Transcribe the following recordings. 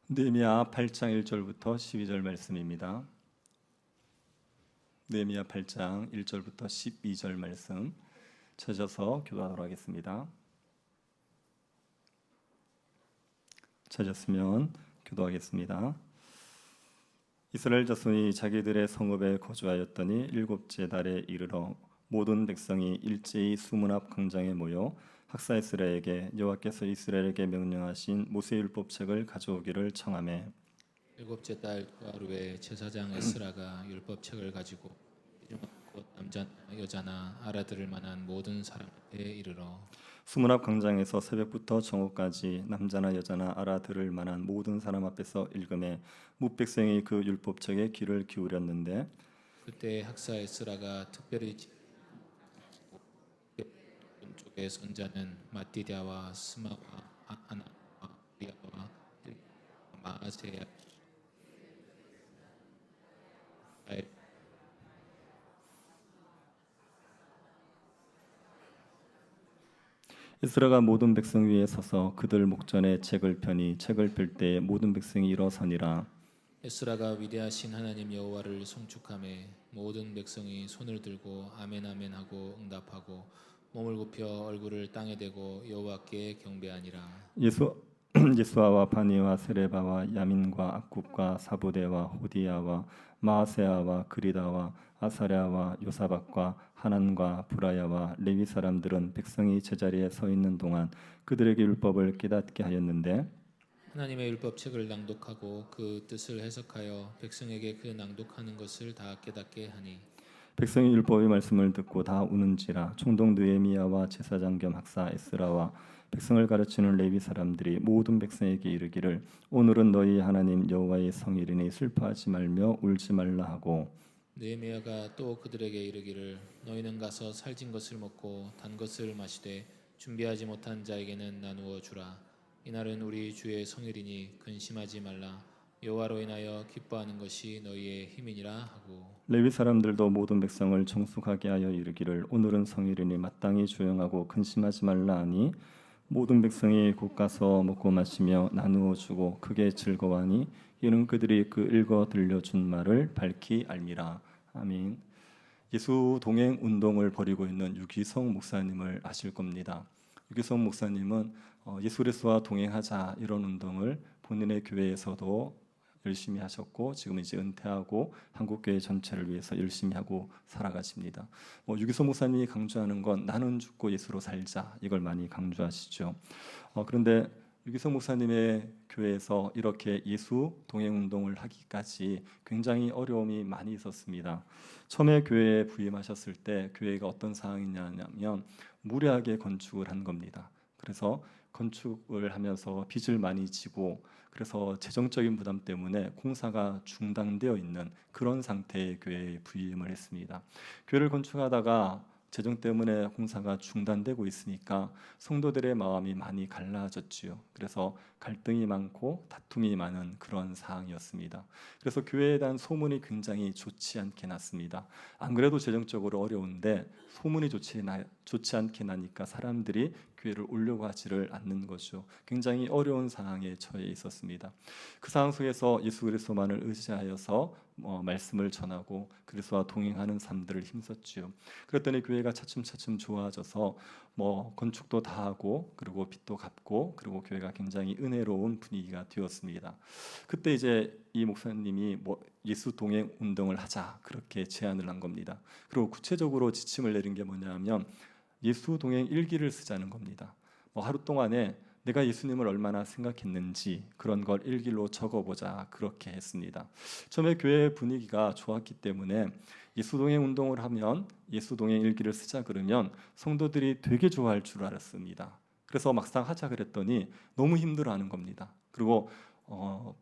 느헤미야 8장 1절부터 12절 말씀입니다. 느헤미야 8장 1절부터 12절 말씀 찾아서 교도하도록 하겠습니다. 찾았으면 교도하겠습니다. 이스라엘 자손이 자기들의 성읍에 거주하였더니 일곱째 달에 이르러 모든 백성이 일제히 수문 앞 광장에 모여 학사에스라에게 여호와께서 이스라엘에게 명령하신 모세율법책을 가져오기를 청하매 일곱째 달 하루에 제사장 에스라가 율법책을 가지고 곧 남자나 여자나 알아들을 만한 모든 사람한테 이르러 수문 앞 광장에서 새벽부터 정오까지 남자나 여자나 알아들을 만한 모든 사람 앞에서 읽음에 뭇백성이 그 율법책에 귀를 기울였는데 그때 학사 에스라가 특별히 쪽의 선자는 마띠디아와 스마와 아나와 리아와 마아세야 에스라가 모든 백성 위에 서서 그들 목전에 책을 펴니 책을 펼 때에 모든 백성이 일어서니라. 에스라가 위대하신 하나님 여호와를 송축하매 모든 백성이 손을 들고 아멘 아멘 하고 응답하고 몸을 굽혀 얼굴을 땅에 대고 여호와께 경배하니라. 예수아와 바니와 세레바와 야민과 악굽과 사부대와 호디야와 마아세아와 그리다와 아사랴와 요사박과 하난과 브라야와 레위 사람들은 백성이 제자리에 서 있는 동안 그들에게 율법을 깨닫게 하였는데 하나님의 율법책을 낭독하고 그 뜻을 해석하여 백성에게 그 낭독하는 것을 다 깨닫게 하니 백성이 율법의 말씀을 듣고 다 우는지라. 총독 느헤미야와 제사장 겸 학사 에스라와 백성을 가르치는 레위 사람들이 모든 백성에게 이르기를 오늘은 너희 하나님 여호와의 성일이니 슬퍼하지 말며 울지 말라 하고 느헤미야가 또 그들에게 이르기를 너희는 가서 살진 것을 먹고 단 것을 마시되 준비하지 못한 자에게는 나누어 주라. 이날은 우리 주의 성일이니 근심하지 말라. 여호와로 인하여 기뻐하는 것이 너희의 힘이니라 하고 레위 사람들도 모든 백성을 정숙하게 하여 이르기를 오늘은 성일이니 마땅히 조용하고 근심하지 말라 하니 모든 백성이 곧 가서 먹고 마시며 나누어 주고 크게 즐거워하니 이는 그들이 그 읽어 들려준 말을 밝히 알미라. 아멘. 예수 동행 운동을 벌이고 있는 유기성 목사님을 아실 겁니다. 유기성 목사님은 예수 그리스도와 동행하자 이런 운동을 본인의 교회에서도 열심히 하셨고 지금 이제 은퇴하고 한국교회 전체를 위해서 열심히 하고 살아가십니다. 유기성 목사님이 강조하는 건 나는 죽고 예수로 살자 이걸 많이 강조하시죠. 그런데 유기성 목사님의 교회에서 이렇게 예수 동행 운동을 하기까지 굉장히 어려움이 많이 있었습니다. 처음에 교회에 부임하셨을 때 교회가 어떤 상황이냐면 무리하게 건축을 한 겁니다. 그래서 건축을 하면서 빚을 많이 지고 그래서 재정적인 부담 때문에 공사가 중단되어 있는 그런 상태의 교회에 부임을 했습니다. 교회를 건축하다가 재정 때문에 공사가 중단되고 있으니까 성도들의 마음이 많이 갈라졌지요. 그래서 갈등이 많고 다툼이 많은 그런 상황이었습니다. 그래서 교회에 대한 소문이 굉장히 좋지 않게 났습니다. 안 그래도 재정적으로 어려운데 소문이 좋지 않게 나니까 사람들이 교회를 오려고 하지를 않는 거죠. 굉장히 어려운 상황에 처해 있었습니다. 그 상황 속에서 예수 그리스도만을 의지하여서 말씀을 전하고 그리스도와 동행하는 삶들을 힘썼지요. 그랬더니 교회가 차츰차츰 좋아져서 건축도 다 하고 그리고 빚도 갚고 그리고 교회가 굉장히 은혜로운 분위기가 되었습니다. 그때 이제 이 목사님이 예수 동행 운동을 하자 그렇게 제안을 한 겁니다. 그리고 구체적으로 지침을 내린 게 뭐냐면 예수 동행 일기를 쓰자는 겁니다. 하루 동안에 내가 예수님을 얼마나 생각했는지 그런 걸 일기로 적어보자 그렇게 했습니다. 처음에 교회 분위기가 좋았기 때문에 예수 동행 운동을 하면 예수 동행 일기를 쓰자 그러면 성도들이 되게 좋아할 줄 알았습니다. 그래서 막상 하자 그랬더니 너무 힘들어하는 겁니다. 그리고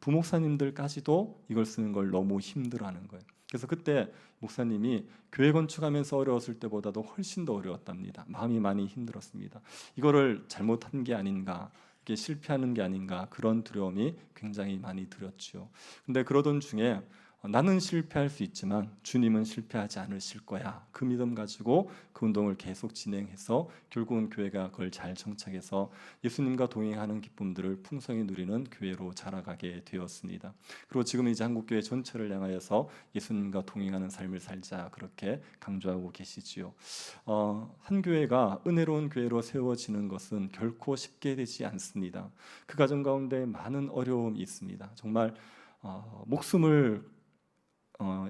부목사님들까지도 이걸 쓰는 걸 너무 힘들어하는 거예요. 그래서 그때 목사님이 교회 건축하면서 어려웠을 때보다도 훨씬 더 어려웠답니다. 마음이 많이 힘들었습니다. 이거를 잘못한 게 아닌가, 이게 실패하는 게 아닌가 그런 두려움이 굉장히 많이 들었죠. 근데 그러던 중에 나는 실패할 수 있지만 주님은 실패하지 않으실 거야. 그 믿음 가지고 그 운동을 계속 진행해서 결국은 교회가 그걸 잘 정착해서 예수님과 동행하는 기쁨들을 풍성히 누리는 교회로 자라가게 되었습니다. 그리고 지금 이제 한국교회 전체를 향하여서 예수님과 동행하는 삶을 살자 그렇게 강조하고 계시지요. 한 교회가 은혜로운 교회로 세워지는 것은 결코 쉽게 되지 않습니다. 그 과정 가운데 많은 어려움이 있습니다. 정말 목숨을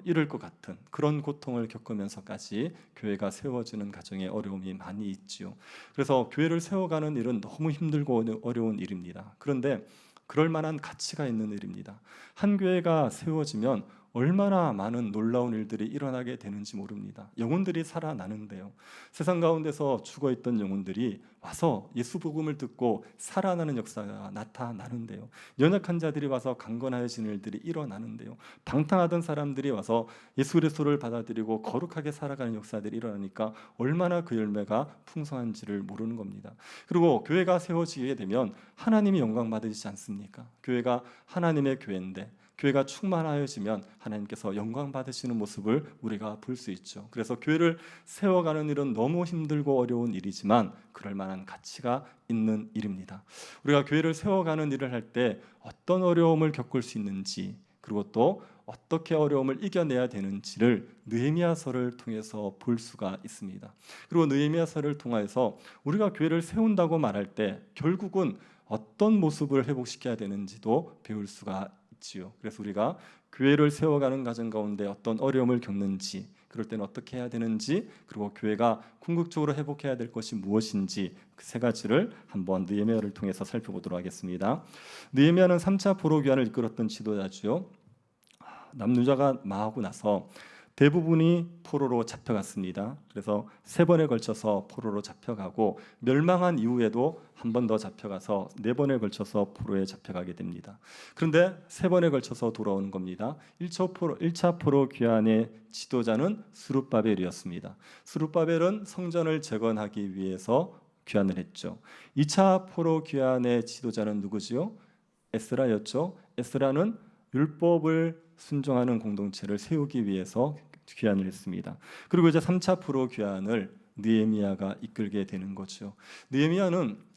잃을 것 같은 그런 고통을 겪으면서까지 교회가 세워지는 과정에 어려움이 많이 있지요. 그래서 교회를 세워가는 일은 너무 힘들고 어려운 일입니다. 그런데 그럴 만한 가치가 있는 일입니다. 한 교회가 세워지면 얼마나 많은 놀라운 일들이 일어나게 되는지 모릅니다. 영혼들이 살아나는데요. 세상 가운데서 죽어있던 영혼들이 와서 예수 복음을 듣고 살아나는 역사가 나타나는데요. 연약한 자들이 와서 강건하여지는 일들이 일어나는데요. 방탕하던 사람들이 와서 예수 그리스도를 받아들이고 거룩하게 살아가는 역사들이 일어나니까 얼마나 그 열매가 풍성한지를 모르는 겁니다. 그리고 교회가 세워지게 되면 하나님이 영광 받으시지 않습니까? 교회가 하나님의 교회인데 교회가 충만하여지면 하나님께서 영광 받으시는 모습을 우리가 볼 수 있죠. 그래서 교회를 세워가는 일은 너무 힘들고 어려운 일이지만 그럴 만한 가치가 있는 일입니다. 우리가 교회를 세워가는 일을 할 때 어떤 어려움을 겪을 수 있는지 그리고 또 어떻게 어려움을 이겨내야 되는지를 느헤미야서를 통해서 볼 수가 있습니다. 그리고 느헤미야서를 통해서 우리가 교회를 세운다고 말할 때 결국은 어떤 모습을 회복시켜야 되는지도 배울 수가 있지요. 그래서 우리가 교회를 세워가는 과정 가운데 어떤 어려움을 겪는지, 그럴 때는 어떻게 해야 되는지, 그리고 교회가 궁극적으로 회복해야 될 것이 무엇인지 그 세 가지를 한번 느헤미야를 통해서 살펴보도록 하겠습니다. 느헤미야는 3차 포로 귀환을 이끌었던 지도자죠. 남유다가 망하고 나서 대부분이 포로로 잡혀갔습니다. 그래서 3번에 걸쳐서 포로로 잡혀가고 멸망한 이후에도 한 번 더 잡혀가서 4번에 걸쳐서 포로에 잡혀가게 됩니다. 그런데 3번에 걸쳐서 돌아오는 겁니다. 1차 포로 귀환의 지도자는 스룹바벨이었습니다. 스룹바벨은 성전을 재건하기 위해서 귀환을 했죠. 2차 포로 귀환의 지도자는 누구지요? 에스라였죠. 에스라는 율법을 순종하는 공동체를 세우기 위해서 귀환을 했습니다. 그리고 이제 3차 포로 귀환을 느헤미야가 이끌게 되는 거죠. 느헤미야는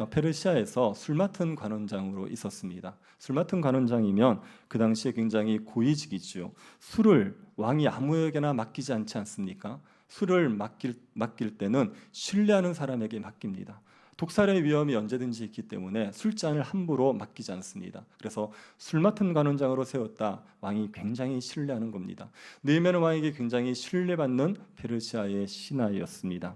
페르시아에서 술 맡은 관원장으로 있었습니다. 술 맡은 관원장이면 그 당시에 굉장히 고위직이죠. 술을 왕이 아무에게나 맡기지 않지 않습니까? 술을 맡길 때는 신뢰하는 사람에게 맡깁니다. 독살의 위험이 언제든지 있기 때문에 술잔을 함부로 맡기지 않습니다. 그래서 술 맡은 관원장으로 세웠다. 왕이 굉장히 신뢰하는 겁니다. 느헤미야는 왕에게 굉장히 신뢰받는 페르시아의 신하였습니다.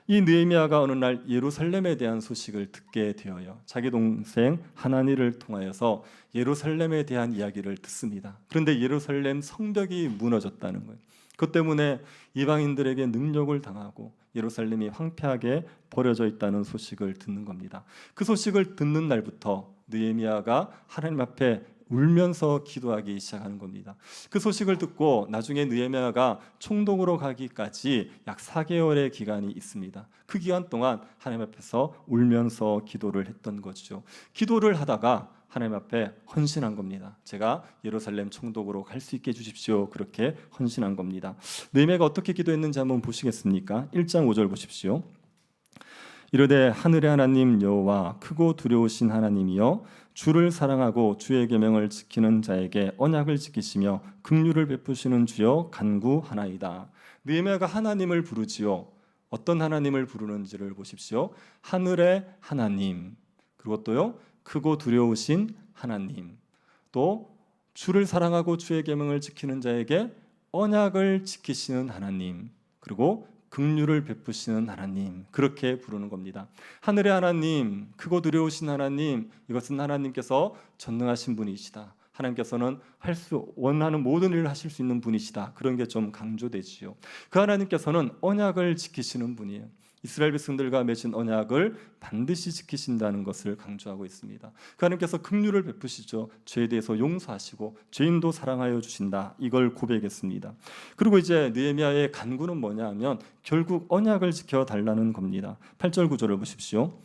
이 느헤미야가 어느 날 예루살렘에 대한 소식을 듣게 되어요. 자기 동생 하나니를 통하여서 예루살렘에 대한 이야기를 듣습니다. 그런데 예루살렘 성벽이 무너졌다는 거예요. 그것 때문에 이방인들에게 능욕을 당하고 예루살렘이 황폐하게 버려져 있다는 소식을 듣는 겁니다. 그 소식을 듣는 날부터 느헤미야가 하나님 앞에 울면서 기도하기 시작하는 겁니다. 그 소식을 듣고 나중에 느헤미야가 총독으로 가기까지 약 4개월의 기간이 있습니다. 그 기간 동안 하나님 앞에서 울면서 기도를 했던 거죠. 기도를 하다가 하나님 앞에 헌신한 겁니다. 제가 예루살렘 총독으로 갈 수 있게 해주십시오. 그렇게 헌신한 겁니다. 느헤미야가 어떻게 기도했는지 한번 보시겠습니까? 1장 5절 보십시오. 이르되 하늘의 하나님 여호와 크고 두려우신 하나님이여 주를 사랑하고 주의 계명을 지키는 자에게 언약을 지키시며 긍휼을 베푸시는 주여 간구하나이다. 느헤미야가 하나님을 부르지요. 어떤 하나님을 부르는지를 보십시오. 하늘의 하나님, 그리고 또요 크고 두려우신 하나님, 또 주를 사랑하고 주의 계명을 지키는 자에게 언약을 지키시는 하나님, 그리고 긍휼을 베푸시는 하나님, 그렇게 부르는 겁니다. 하늘의 하나님, 크고 두려우신 하나님, 이것은 하나님께서 전능하신 분이시다. 하나님께서는 원하는 모든 일을 하실 수 있는 분이시다. 그런 게 좀 강조되지요. 그 하나님께서는 언약을 지키시는 분이에요. 이스라엘 백성들과 맺은 언약을 반드시 지키신다는 것을 강조하고 있습니다. 그 하나님께서 긍휼을 베푸시죠. 죄에 대해서 용서하시고 죄인도 사랑하여 주신다. 이걸 고백했습니다. 그리고 이제 느헤미야의 간구는 뭐냐 하면 결국 언약을 지켜달라는 겁니다. 8절 9절을 보십시오.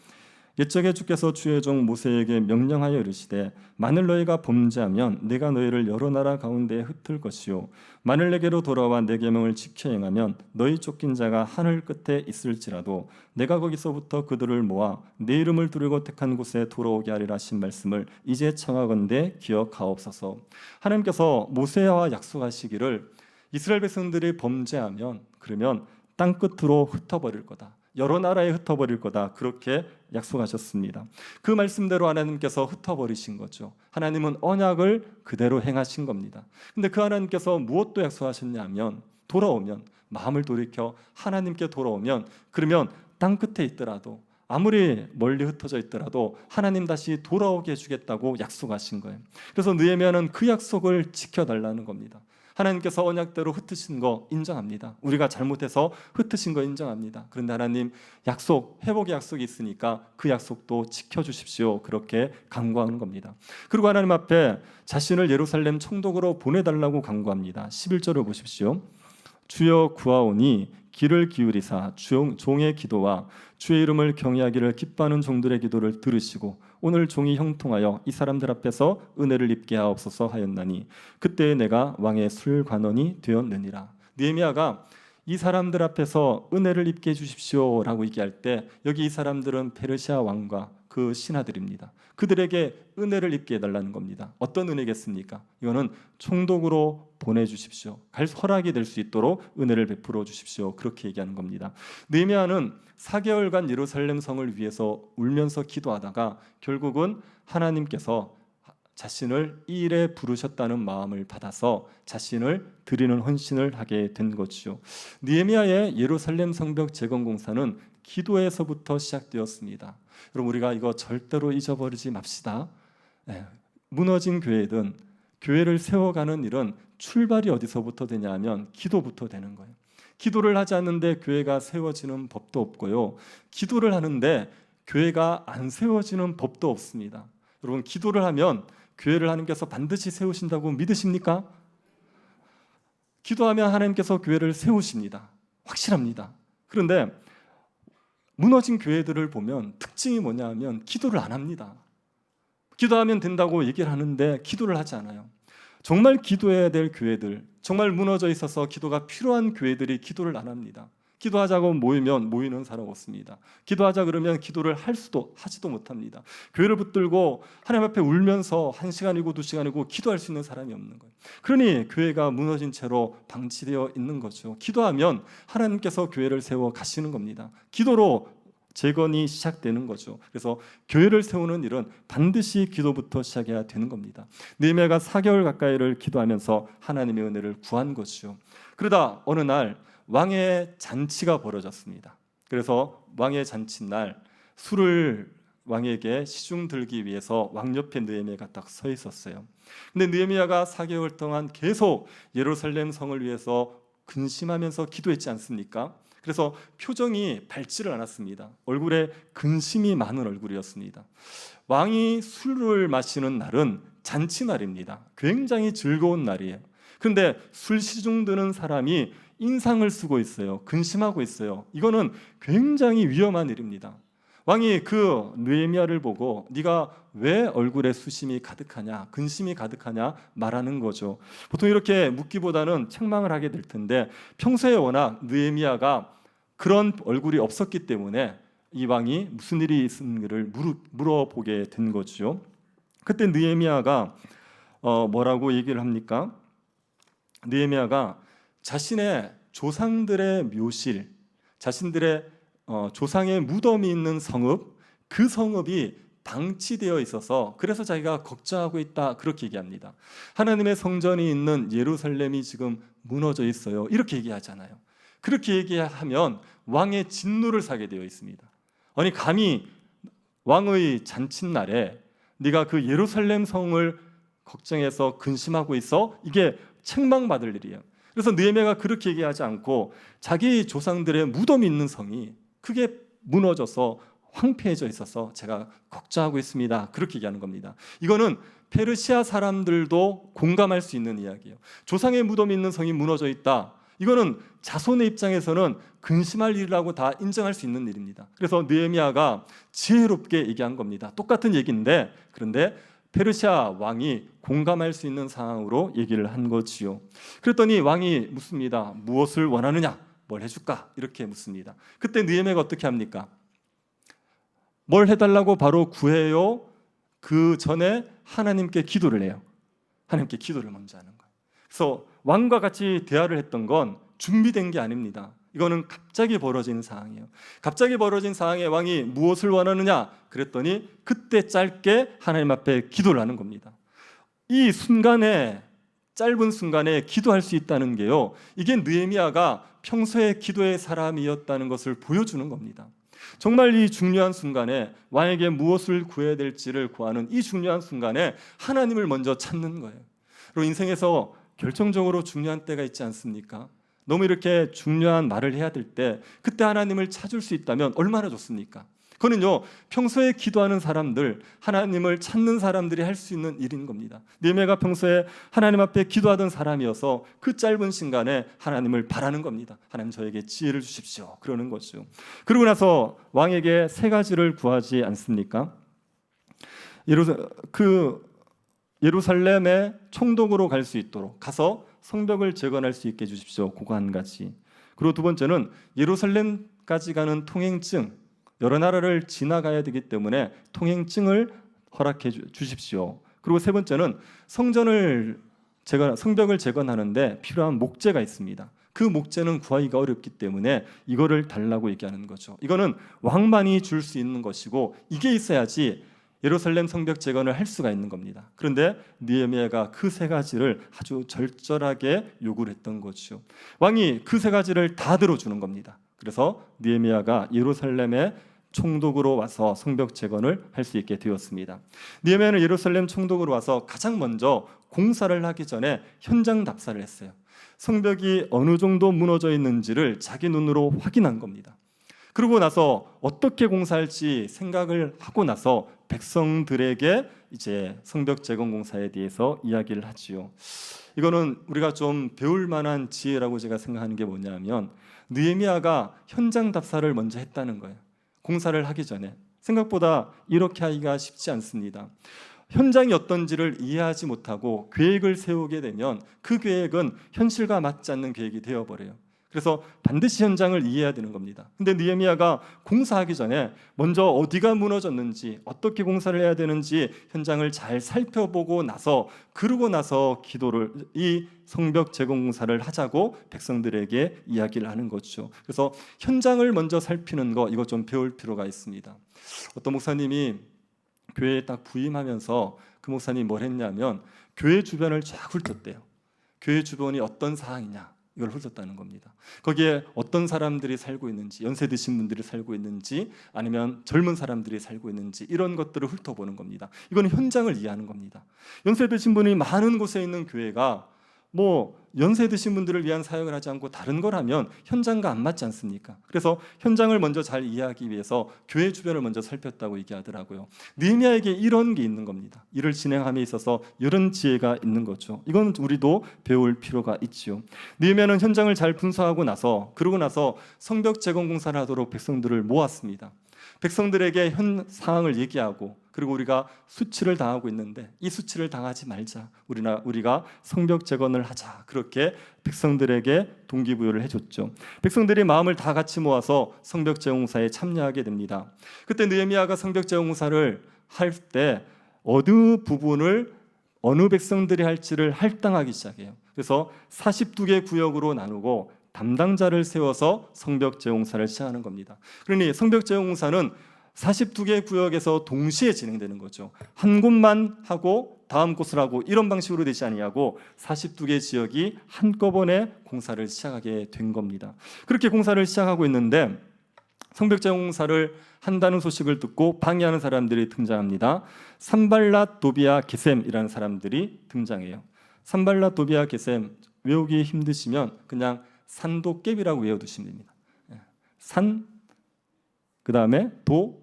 옛적에 주께서 주의 종 모세에게 명령하여 이르시되 만일 너희가 범죄하면 내가 너희를 여러 나라 가운데에 흩을 것이요 만일 내게로 돌아와 내 계명을 지켜 행하면 너희 쫓긴 자가 하늘 끝에 있을지라도 내가 거기서부터 그들을 모아 내 이름을 두르고 택한 곳에 돌아오게 하리라 하신 말씀을 이제 청하건대 기억하옵소서. 하나님께서 모세와 약속하시기를 이스라엘 백성들이 범죄하면 그러면 땅 끝으로 흩어버릴 거다. 여러 나라에 흩어버릴 거다. 그렇게 약속하셨습니다. 그 말씀대로 하나님께서 흩어버리신 거죠. 하나님은 언약을 그대로 행하신 겁니다. 근데 그 하나님께서 무엇도 약속하셨냐면 돌아오면 마음을 돌이켜 하나님께 돌아오면 그러면 땅 끝에 있더라도 아무리 멀리 흩어져 있더라도 하나님 다시 돌아오게 해주겠다고 약속하신 거예요. 그래서 느헤미야는 그 약속을 지켜달라는 겁니다. 하나님께서 언약대로 흩으신 거 인정합니다. 우리가 잘못해서 흩으신 거 인정합니다. 그런데 하나님 약속, 회복의 약속이 있으니까 그 약속도 지켜주십시오. 그렇게 간구하는 겁니다. 그리고 하나님 앞에 자신을 예루살렘 총독으로 보내달라고 간구합니다. 11절을 보십시오. 주여 구하오니 귀를 기울이사 종의 기도와 주의 이름을 경외하기를 기뻐하는 종들의 기도를 들으시고 오늘 종이 형통하여 이 사람들 앞에서 은혜를 입게 하옵소서 하였나니 그때에 내가 왕의 술관원이 되었느니라. 느헤미야가 이 사람들 앞에서 은혜를 입게 해주십시오라고 얘기할 때 여기 이 사람들은 페르시아 왕과 그 신하들입니다. 그들에게 은혜를 입게 해달라는 겁니다. 어떤 은혜겠습니까? 이거는 총독으로 보내주십시오. 갈 허락이 될 수 있도록 은혜를 베풀어 주십시오. 그렇게 얘기하는 겁니다. 느헤미야는 4개월간 예루살렘 성을 위해서 울면서 기도하다가 결국은 하나님께서 자신을 이 일에 부르셨다는 마음을 받아서 자신을 드리는 헌신을 하게 된 것이죠. 느헤미야의 예루살렘 성벽 재건 공사는 기도에서부터 시작되었습니다. 여러분 우리가 이거 절대로 잊어버리지 맙시다. 무너진 교회든 교회를 세워가는 일은 출발이 어디서부터 되냐면 기도부터 되는 거예요. 기도를 하지 않는데 교회가 세워지는 법도 없고요. 기도를 하는데 교회가 안 세워지는 법도 없습니다. 여러분 기도를 하면 교회를 하나님께서 반드시 세우신다고 믿으십니까? 기도하면 하나님께서 교회를 세우십니다. 확실합니다. 그런데 무너진 교회들을 보면 특징이 뭐냐 하면 기도를 안 합니다. 기도하면 된다고 얘기를 하는데 기도를 하지 않아요. 정말 기도해야 될 교회들, 정말 무너져 있어서 기도가 필요한 교회들이 기도를 안 합니다. 기도하자고 모이면 모이는 사람 없습니다. 기도하자 그러면 기도를 하지도 못합니다. 교회를 붙들고 하나님 앞에 울면서 1시간이고 2시간이고 기도할 수 있는 사람이 없는 거예요. 그러니 교회가 무너진 채로 방치되어 있는 거죠. 기도하면 하나님께서 교회를 세워 가시는 겁니다. 기도로 재건이 시작되는 거죠. 그래서 교회를 세우는 일은 반드시 기도부터 시작해야 되는 겁니다. 느헤미야가 4개월 가까이를 기도하면서 하나님의 은혜를 구한 것이죠. 그러다 어느 날 왕의 잔치가 벌어졌습니다. 그래서 왕의 잔치날 술을 왕에게 시중 들기 위해서 왕 옆에 느헤미야가 딱 서 있었어요. 근데 느헤미야가 4개월 동안 계속 예루살렘 성을 위해서 근심하면서 기도했지 않습니까? 그래서 표정이 밝지를 않았습니다. 얼굴에 근심이 많은 얼굴이었습니다. 왕이 술을 마시는 날은 잔치날입니다. 굉장히 즐거운 날이에요. 그런데 술 시중 드는 사람이 인상을 쓰고 있어요. 근심하고 있어요. 이거는 굉장히 위험한 일입니다. 왕이 그 느헤미야를 보고 네가 왜 얼굴에 수심이 가득하냐, 근심이 가득하냐 말하는 거죠. 보통 이렇게 묻기보다는 책망을 하게 될 텐데 평소에 워낙 느헤미야가 그런 얼굴이 없었기 때문에 이 왕이 무슨 일이 있는지를 물어보게 된 거죠. 그때 느헤미야가 뭐라고 얘기를 합니까? 느헤미야가 자신의 조상들의 묘실, 자신들의 조상의 무덤이 있는 성읍, 그 성읍이 방치되어 있어서 그래서 자기가 걱정하고 있다 그렇게 얘기합니다. 하나님의 성전이 있는 예루살렘이 지금 무너져 있어요. 이렇게 얘기하잖아요. 그렇게 얘기하면 왕의 진노를 사게 되어 있습니다. 아니 감히 왕의 잔칫날에 네가 그 예루살렘 성을 걱정해서 근심하고 있어? 이게 책망받을 일이에요. 그래서 느헤미야가 그렇게 얘기하지 않고 자기 조상들의 무덤이 있는 성이 크게 무너져서 황폐해져 있어서 제가 걱정하고 있습니다. 그렇게 얘기하는 겁니다. 이거는 페르시아 사람들도 공감할 수 있는 이야기예요. 조상의 무덤이 있는 성이 무너져 있다. 이거는 자손의 입장에서는 근심할 일이라고 다 인정할 수 있는 일입니다. 그래서 느헤미야가 지혜롭게 얘기한 겁니다. 똑같은 얘기인데 그런데 페르시아 왕이 공감할 수 있는 상황으로 얘기를 한 거지요. 그랬더니 왕이 묻습니다. 무엇을 원하느냐? 뭘 해줄까? 이렇게 묻습니다. 그때 느헤미야가 어떻게 합니까? 뭘 해달라고 바로 구해요? 그 전에 하나님께 기도를 해요. 하나님께 기도를 먼저 하는 거예요. 그래서 왕과 같이 대화를 했던 건 준비된 게 아닙니다. 이거는 갑자기 벌어진 상황이에요. 갑자기 벌어진 상황에 왕이 무엇을 원하느냐? 그랬더니 그때 짧게 하나님 앞에 기도를 하는 겁니다. 이 순간에, 짧은 순간에 기도할 수 있다는 게요, 이게 느헤미야가 평소에 기도의 사람이었다는 것을 보여주는 겁니다. 정말 이 중요한 순간에 왕에게 무엇을 구해야 될지를 구하는 이 중요한 순간에 하나님을 먼저 찾는 거예요. 그리고 인생에서 결정적으로 중요한 때가 있지 않습니까? 너무 이렇게 중요한 말을 해야 될 때 그때 하나님을 찾을 수 있다면 얼마나 좋습니까? 그거는요, 평소에 기도하는 사람들, 하나님을 찾는 사람들이 할 수 있는 일인 겁니다. 느헤미야가 평소에 하나님 앞에 기도하던 사람이어서 그 짧은 시간에 하나님을 바라는 겁니다. 하나님 저에게 지혜를 주십시오. 그러는 거죠. 그러고 나서 왕에게 세 가지를 구하지 않습니까? 예루살렘에 총독으로 갈 수 있도록 가서 성벽을 재건할 수 있게 해주십시오. 그거 한 가지. 그리고 두 번째는 예루살렘까지 가는 통행증, 여러 나라를 지나가야 되기 때문에 통행증을 허락해 주십시오. 그리고 세 번째는 성벽을 재건하는데 필요한 목재가 있습니다. 그 목재는 구하기가 어렵기 때문에 이거를 달라고 얘기하는 거죠. 이거는 왕만이 줄 수 있는 것이고 이게 있어야지 예루살렘 성벽 재건을 할 수가 있는 겁니다. 그런데 느헤미야가 그 세 가지를 아주 절절하게 요구를 했던 거죠. 왕이 그 세 가지를 다 들어주는 겁니다. 그래서 느헤미야가 예루살렘에 총독으로 와서 성벽 재건을 할 수 있게 되었습니다. 느헤미야는 예루살렘 총독으로 와서 가장 먼저 공사를 하기 전에 현장 답사를 했어요. 성벽이 어느 정도 무너져 있는지를 자기 눈으로 확인한 겁니다. 그러고 나서 어떻게 공사할지 생각을 하고 나서 백성들에게 이제 성벽 재건 공사에 대해서 이야기를 하지요. 이거는 우리가 좀 배울 만한 지혜라고 제가 생각하는 게 뭐냐면 느헤미야가 현장 답사를 먼저 했다는 거예요. 공사를 하기 전에. 생각보다 이렇게 하기가 쉽지 않습니다. 현장이 어떤지를 이해하지 못하고 계획을 세우게 되면 그 계획은 현실과 맞지 않는 계획이 되어버려요. 그래서 반드시 현장을 이해해야 되는 겁니다. 근데 느헤미야가 공사하기 전에 먼저 어디가 무너졌는지, 어떻게 공사를 해야 되는지 현장을 잘 살펴보고 나서, 그러고 나서 이 성벽 재건 공사를 하자고 백성들에게 이야기를 하는 거죠. 그래서 현장을 먼저 살피는 거, 이거 좀 배울 필요가 있습니다. 어떤 목사님이 교회에 딱 부임하면서 그 목사님이 뭘 했냐면 교회 주변을 쫙 훑었대요. 교회 주변이 어떤 상황이냐, 이걸 훑었다는 겁니다. 거기에 어떤 사람들이 살고 있는지, 연세 드신 분들이 살고 있는지, 아니면 젊은 사람들이 살고 있는지, 이런 것들을 훑어보는 겁니다. 이건 현장을 이해하는 겁니다. 연세 드신 분이 많은 곳에 있는 교회가 연세 드신 분들을 위한 사역을 하지 않고 다른 걸 하면 현장과 안 맞지 않습니까? 그래서 현장을 먼저 잘 이해하기 위해서 교회 주변을 먼저 살폈다고 얘기하더라고요. 느헤미야에게 이런 게 있는 겁니다. 일을 진행함에 있어서 이런 지혜가 있는 거죠. 이건 우리도 배울 필요가 있지요. 느헤미야는 현장을 잘 분석하고 나서, 그러고 나서 성벽 재건 공사를 하도록 백성들을 모았습니다. 백성들에게 현 상황을 얘기하고, 그리고 우리가 수치를 당하고 있는데 이 수치를 당하지 말자, 우리가 성벽 재건을 하자, 그렇게 백성들에게 동기부여를 해줬죠. 백성들이 마음을 다 같이 모아서 성벽 재건 공사에 참여하게 됩니다. 그때 느헤미야가 성벽 재건 공사를 할 때 어느 부분을 어느 백성들이 할지를 할당하기 시작해요. 그래서 42개 구역으로 나누고 담당자를 세워서 성벽 재건공사를 시작하는 겁니다. 그러니 성벽 재건공사는 42개 구역에서 동시에 진행되는 거죠. 한 곳만 하고 다음 곳을 하고 이런 방식으로 되지 아니하고 42개 지역이 한꺼번에 공사를 시작하게 된 겁니다. 그렇게 공사를 시작하고 있는데 성벽 재건공사를 한다는 소식을 듣고 방해하는 사람들이 등장합니다. 산발랏, 도비아, 게셈이라는 사람들이 등장해요. 산발랏, 도비아, 게셈 외우기 힘드시면 그냥 산도깨비라고 외워두시면 됩니다. 산, 그 다음에 도,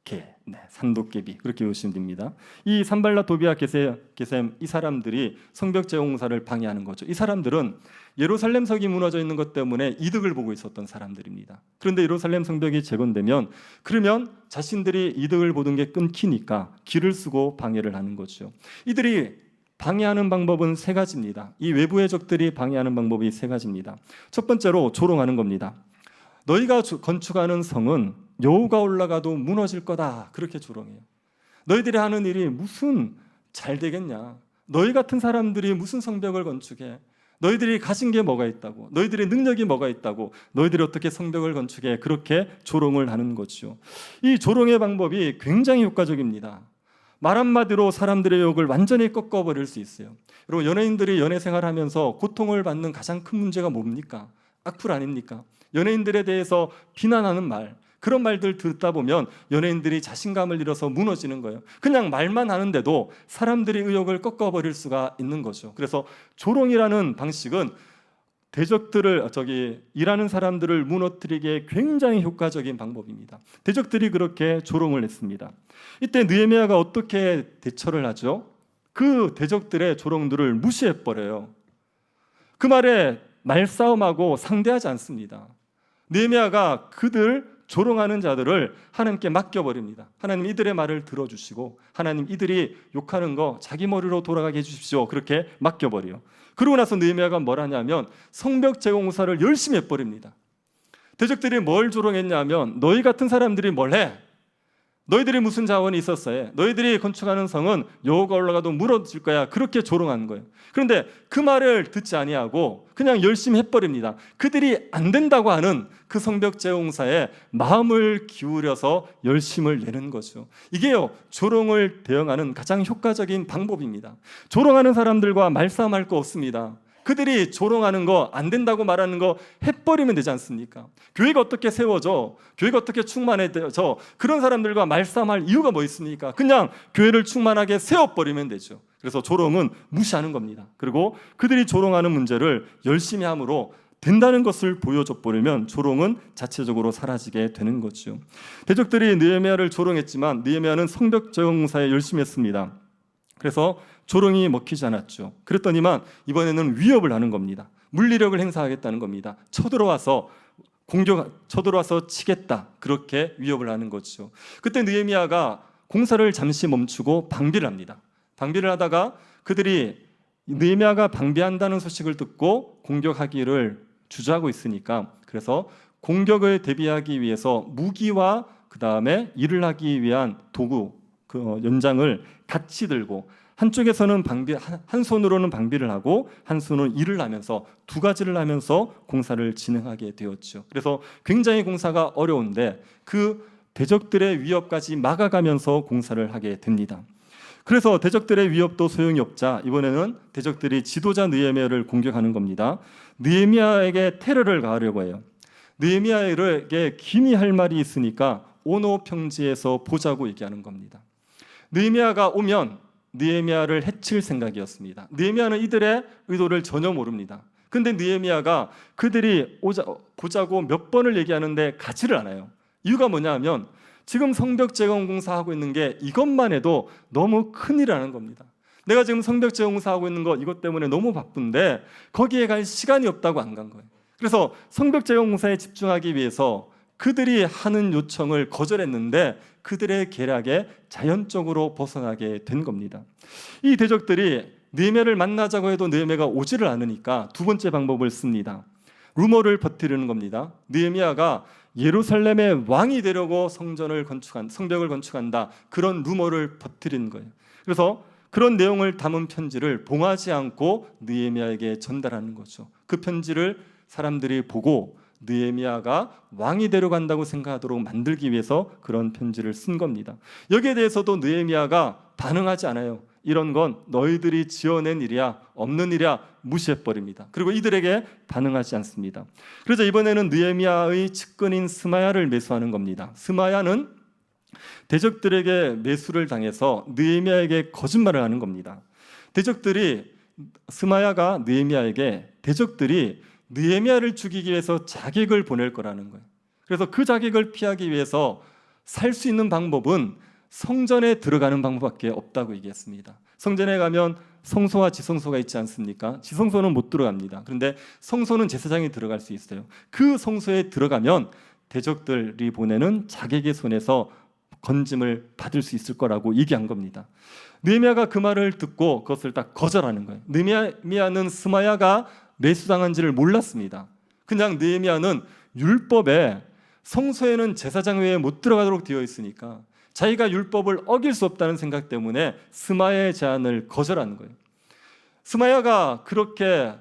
개. 산도깨비 그렇게 보시면 됩니다. 이 산발랏 도비아 게셈 이 사람들이 성벽 재공사를 방해하는 거죠. 이 사람들은 예루살렘 성이 무너져 있는 것 때문에 이득을 보고 있었던 사람들입니다. 그런데 예루살렘 성벽이 재건되면 그러면 자신들이 이득을 보던 게 끊기니까 길을 쓰고 방해를 하는 거죠. 이들이 방해하는 방법은 세 가지입니다. 이 외부의 적들이 방해하는 방법이 세 가지입니다. 첫 번째로 조롱하는 겁니다. 너희가 건축하는 성은 여호가 올라가도 무너질 거다. 그렇게 조롱해요. 너희들이 하는 일이 무슨 잘 되겠냐? 너희 같은 사람들이 무슨 성벽을 건축해? 너희들이 가진 게 뭐가 있다고? 너희들의 능력이 뭐가 있다고? 너희들이 어떻게 성벽을 건축해? 그렇게 조롱을 하는 거죠. 이 조롱의 방법이 굉장히 효과적입니다. 말 한마디로 사람들의 욕을 완전히 꺾어버릴 수 있어요. 여러분, 연예인들이 연애 생활하면서 고통을 받는 가장 큰 문제가 뭡니까? 악플 아닙니까? 연예인들에 대해서 비난하는 말, 그런 말들 듣다 보면 연예인들이 자신감을 잃어서 무너지는 거예요. 그냥 말만 하는데도 사람들의 의욕을 꺾어버릴 수가 있는 거죠. 그래서 조롱이라는 방식은 대적들을 일하는 사람들을 무너뜨리기에 굉장히 효과적인 방법입니다. 대적들이 그렇게 조롱을 했습니다. 이때 느헤미야가 어떻게 대처를 하죠? 그 대적들의 조롱들을 무시해 버려요. 그 말에 말싸움하고 상대하지 않습니다. 느헤미야가 그들 조롱하는 자들을 하나님께 맡겨버립니다. 하나님 이들의 말을 들어주시고 하나님 이들이 욕하는 거 자기 머리로 돌아가게 해주십시오. 그렇게 맡겨버려요. 그러고 나서 느헤미야가 뭘 하냐면 성벽 재공사를 열심히 해버립니다. 대적들이 뭘 조롱했냐면 너희 같은 사람들이 뭘 해? 너희들이 무슨 자원이 있었어요? 너희들이 건축하는 성은 여호가 올라가도 무너질 거야. 그렇게 조롱하는 거예요. 그런데 그 말을 듣지 아니하고 그냥 열심히 해버립니다. 그들이 안 된다고 하는 그 성벽 재공사에 마음을 기울여서 열심을 내는 거죠. 이게요, 조롱을 대응하는 가장 효과적인 방법입니다. 조롱하는 사람들과 말싸움할 거 없습니다. 그들이 조롱하는 거, 안 된다고 말하는 거 해버리면 되지 않습니까? 교회가 어떻게 세워져? 교회가 어떻게 충만해져? 그런 사람들과 말싸움할 이유가 뭐 있습니까? 그냥 교회를 충만하게 세워버리면 되죠. 그래서 조롱은 무시하는 겁니다. 그리고 그들이 조롱하는 문제를 열심히 함으로 된다는 것을 보여줘 버리면 조롱은 자체적으로 사라지게 되는 거죠. 대적들이 느헤미야를 조롱했지만 느헤미야는 성벽 재공사에 열심히 했습니다. 그래서 조롱이 먹히지 않았죠. 그랬더니만 이번에는 위협을 하는 겁니다. 물리력을 행사하겠다는 겁니다. 쳐들어와서 치겠다. 그렇게 위협을 하는 거죠. 그때 느헤미야가 공사를 잠시 멈추고 방비를 합니다. 방비를 하다가 그들이 느헤미야가 방비한다는 소식을 듣고 공격하기를 주저하고 있으니까 그래서 공격을 대비하기 위해서 무기와 그 다음에 일을 하기 위한 도구, 그 연장을 같이 들고 한쪽에서는 한 손으로는 방비를 하고 한 손은 일을 하면서 두 가지를 하면서 공사를 진행하게 되었죠. 그래서 굉장히 공사가 어려운데 그 대적들의 위협까지 막아가면서 공사를 하게 됩니다. 그래서 대적들의 위협도 소용이 없자 이번에는 대적들이 지도자 느헤미야를 공격하는 겁니다. 느헤미야에게 테러를 가하려고 해요. 느헤미야에게 긴히 할 말이 있으니까 오노 평지에서 보자고 얘기하는 겁니다. 느헤미야가 오면 느헤미야를 해칠 생각이었습니다. 느헤미야는 이들의 의도를 전혀 모릅니다. 근데 느헤미야가 그들이 보자고 몇 번을 얘기하는데 가지를 않아요. 이유가 뭐냐면 지금 성벽 재건 공사하고 있는 게 이것만 해도 너무 큰일을 하는 겁니다. 내가 지금 성벽 재건 공사하고 있는 거 이것 때문에 너무 바쁜데 거기에 갈 시간이 없다고 안 간 거예요. 그래서 성벽 재건 공사에 집중하기 위해서 그들이 하는 요청을 거절했는데 그들의 계략에 자연적으로 벗어나게 된 겁니다. 이 대적들이 느헤미야를 만나자고 해도 느헤미야가 오지를 않으니까 두 번째 방법을 씁니다. 루머를 퍼뜨리는 겁니다. 느헤미야가 예루살렘의 왕이 되려고 성벽을 건축한다. 그런 루머를 퍼뜨리는 거예요. 그래서 그런 내용을 담은 편지를 봉하지 않고 느헤미야에게 전달하는 거죠. 그 편지를 사람들이 보고 느헤미야가 왕이 되려간다고 생각하도록 만들기 위해서 그런 편지를 쓴 겁니다. 여기에 대해서도 느헤미야가 반응하지 않아요. 이런 건 너희들이 지어낸 일이야, 없는 일이야 무시해버립니다. 그리고 이들에게 반응하지 않습니다. 그래서 이번에는 느헤미야의 측근인 스마야를 매수하는 겁니다. 스마야는 대적들에게 매수를 당해서 느헤미야에게 거짓말을 하는 겁니다. 스마야가 느헤미야에게 대적들이 느헤미야를 죽이기 위해서 자객을 보낼 거라는 거예요. 그래서 그 자객을 피하기 위해서 살 수 있는 방법은 성전에 들어가는 방법밖에 없다고 얘기했습니다. 성전에 가면 성소와 지성소가 있지 않습니까? 지성소는 못 들어갑니다. 그런데 성소는 제사장이 들어갈 수 있어요. 그 성소에 들어가면 대적들이 보내는 자객의 손에서 건짐을 받을 수 있을 거라고 얘기한 겁니다. 느헤미야가 그 말을 듣고 그것을 딱 거절하는 거예요. 느헤미야는 스마야가 매수당한지를 몰랐습니다. 그냥 느헤미야는 율법에 성소에는 제사장 외에 못 들어가도록 되어 있으니까 자기가 율법을 어길 수 없다는 생각 때문에 스마야의 제안을 거절하는 거예요. 스마야가 그렇게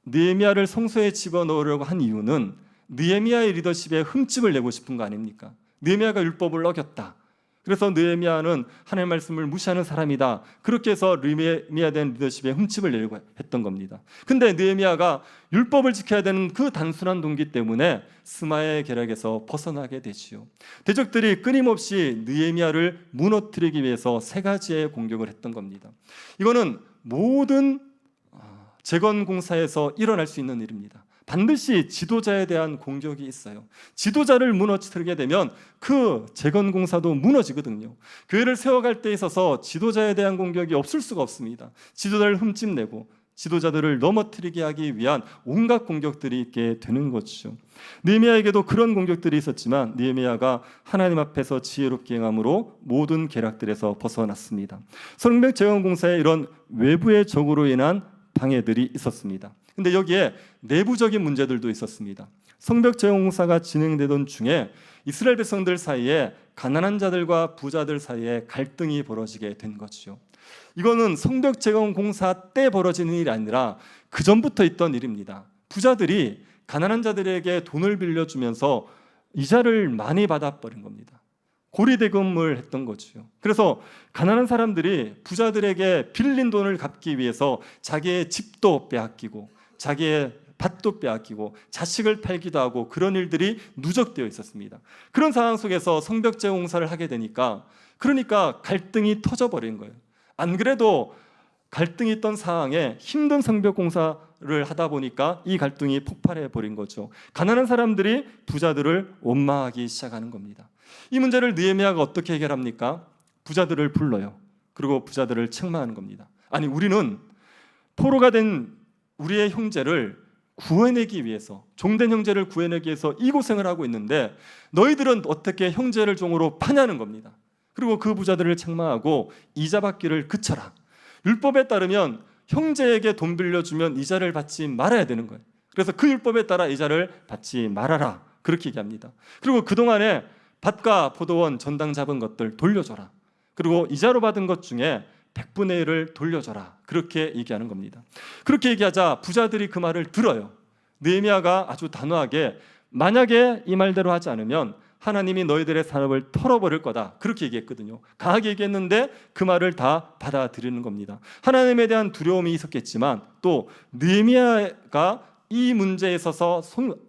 느헤미야를 성소에 집어넣으려고 한 이유는 느헤미야의 리더십에 흠집을 내고 싶은 거 아닙니까? 느헤미야가 율법을 어겼다. 그래서 느헤미야는 하나님의 말씀을 무시하는 사람이다. 그렇게 해서 느헤미야에 대한 리더십에 흠집을 내려고 했던 겁니다. 근데 느헤미야가 율법을 지켜야 되는 그 단순한 동기 때문에 스마야의 계략에서 벗어나게 되지요. 대적들이 끊임없이 느헤미야를 무너뜨리기 위해서 세 가지의 공격을 했던 겁니다. 이거는 모든 재건 공사에서 일어날 수 있는 일입니다. 반드시 지도자에 대한 공격이 있어요. 지도자를 무너뜨리게 되면 그 재건 공사도 무너지거든요. 교회를 세워갈 때 있어서 지도자에 대한 공격이 없을 수가 없습니다. 지도자를 흠집내고 지도자들을 넘어뜨리게 하기 위한 온갖 공격들이 있게 되는 것이죠. 느헤미야에게도 그런 공격들이 있었지만 느헤미야가 하나님 앞에서 지혜롭게 행함으로 모든 계략들에서 벗어났습니다. 성벽 재건 공사에 이런 외부의 적으로 인한 방해들이 있었습니다. 근데 여기에 내부적인 문제들도 있었습니다. 성벽 재건공사가 진행되던 중에 이스라엘 백성들 사이에 가난한 자들과 부자들 사이에 갈등이 벌어지게 된 것이죠. 이거는 성벽 재건공사 때 벌어지는 일이 아니라 그 전부터 있던 일입니다. 부자들이 가난한 자들에게 돈을 빌려주면서 이자를 많이 받아버린 겁니다. 고리대금을 했던 거죠. 그래서 가난한 사람들이 부자들에게 빌린 돈을 갚기 위해서 자기의 집도 빼앗기고 자기의 밭도 빼앗기고 자식을 팔기도 하고 그런 일들이 누적되어 있었습니다. 그런 상황 속에서 성벽 재건공사를 하게 되니까 그러니까 갈등이 터져버린 거예요. 안 그래도 갈등이 있던 상황에 힘든 성벽 공사를 하다 보니까 이 갈등이 폭발해 버린 거죠. 가난한 사람들이 부자들을 원망하기 시작하는 겁니다. 이 문제를 느헤미야가 어떻게 해결합니까? 부자들을 불러요. 그리고 부자들을 책망하는 겁니다. 아니, 우리는 포로가 된 우리의 형제를 구해내기 위해서, 종된 형제를 구해내기 위해서 이 고생을 하고 있는데 너희들은 어떻게 형제를 종으로 파냐는 겁니다. 그리고 그 부자들을 책망하고 이자 받기를 그쳐라. 율법에 따르면 형제에게 돈 빌려주면 이자를 받지 말아야 되는 거예요. 그래서 그 율법에 따라 이자를 받지 말아라. 그렇게 얘기합니다. 그리고 그동안에 밭과 포도원 전당 잡은 것들 돌려줘라. 그리고 이자로 받은 것 중에 100분의 1을 돌려줘라. 그렇게 얘기하는 겁니다. 그렇게 얘기하자 부자들이 그 말을 들어요. 느헤미야가 아주 단호하게 만약에 이 말대로 하지 않으면 하나님이 너희들의 산업을 털어버릴 거다. 그렇게 얘기했거든요. 강하게 얘기했는데 그 말을 다 받아들이는 겁니다. 하나님에 대한 두려움이 있었겠지만 또 느헤미야가 이 문제에 있어서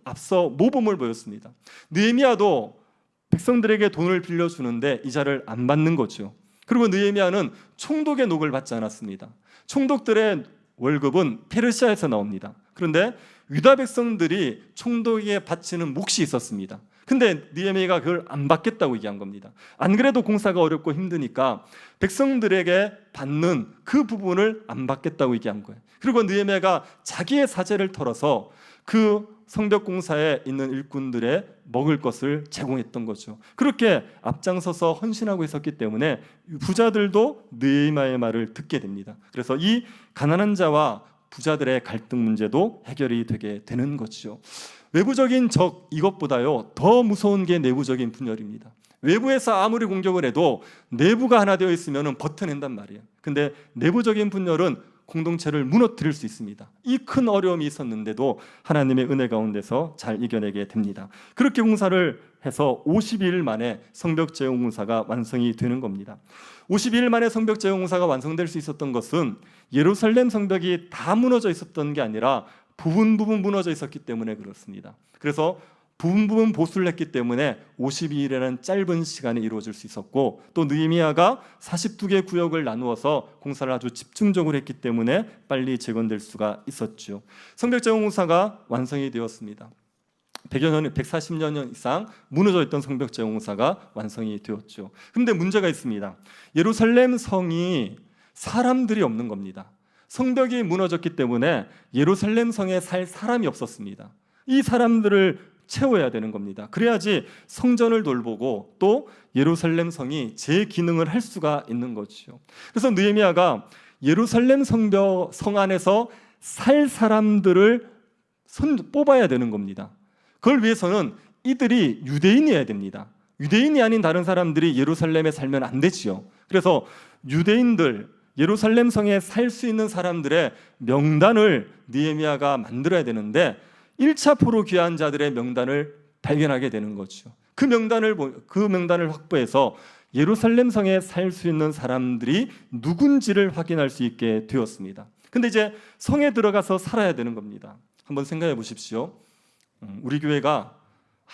앞서 모범을 보였습니다. 느헤미야도 백성들에게 돈을 빌려주는데 이자를 안 받는 거죠. 그리고 느헤미야는 총독의 녹을 받지 않았습니다. 총독들의 월급은 페르시아에서 나옵니다. 그런데 유다 백성들이 총독에게 바치는 몫이 있었습니다. 근데 느헤미야가 그걸 안 받겠다고 얘기한 겁니다. 안 그래도 공사가 어렵고 힘드니까 백성들에게 받는 그 부분을 안 받겠다고 얘기한 거예요. 그리고 느헤미야가 자기의 사재를 털어서 그 성벽 공사에 있는 일꾼들의 먹을 것을 제공했던 거죠. 그렇게 앞장서서 헌신하고 있었기 때문에 부자들도 느헤미야의 말을 듣게 됩니다. 그래서 이 가난한 자와 부자들의 갈등 문제도 해결이 되게 되는 거죠. 외부적인 적 이것보다요 더 무서운 게 내부적인 분열입니다. 외부에서 아무리 공격을 해도 내부가 하나 되어 있으면 버텨낸단 말이에요. 근데 내부적인 분열은 공동체를 무너뜨릴 수 있습니다. 이 큰 어려움이 있었는데도 하나님의 은혜 가운데서 잘 이겨내게 됩니다. 그렇게 공사를 해서 52일 만에 성벽 재건 공사가 완성이 되는 겁니다. 52일 만에 성벽 재건 공사가 완성될 수 있었던 것은 예루살렘 성벽이 다 무너져 있었던 게 아니라 부분 무너져 있었기 때문에 그렇습니다. 그래서 부분 보수를 했기 때문에 52일이라는 짧은 시간에 이루어질 수 있었고 또 느헤미야가 42개 구역을 나누어서 공사를 아주 집중적으로 했기 때문에 빨리 재건될 수가 있었죠. 성벽 재건 공사가 완성이 되었습니다. 100여 년, 140년 이상 무너져 있던 성벽 재공사가 완성이 되었죠. 그런데 문제가 있습니다. 예루살렘 성이 사람들이 없는 겁니다. 성벽이 무너졌기 때문에 예루살렘 성에 살 사람이 없었습니다. 이 사람들을 채워야 되는 겁니다. 그래야지 성전을 돌보고 또 예루살렘 성이 제 기능을 할 수가 있는 거죠. 그래서 느헤미야가 예루살렘 성 안에서 살 사람들을 뽑아야 되는 겁니다. 그걸 위해서는 이들이 유대인이어야 됩니다. 유대인이 아닌 다른 사람들이 예루살렘에 살면 안 되지요. 그래서 유대인들, 예루살렘 성에 살 수 있는 사람들의 명단을 느헤미야가 만들어야 되는데 1차 포로 귀환 자들의 명단을 발견하게 되는 거죠. 그 명단을 확보해서 예루살렘 성에 살 수 있는 사람들이 누군지를 확인할 수 있게 되었습니다. 근데 이제 성에 들어가서 살아야 되는 겁니다. 한번 생각해 보십시오. 우리 교회가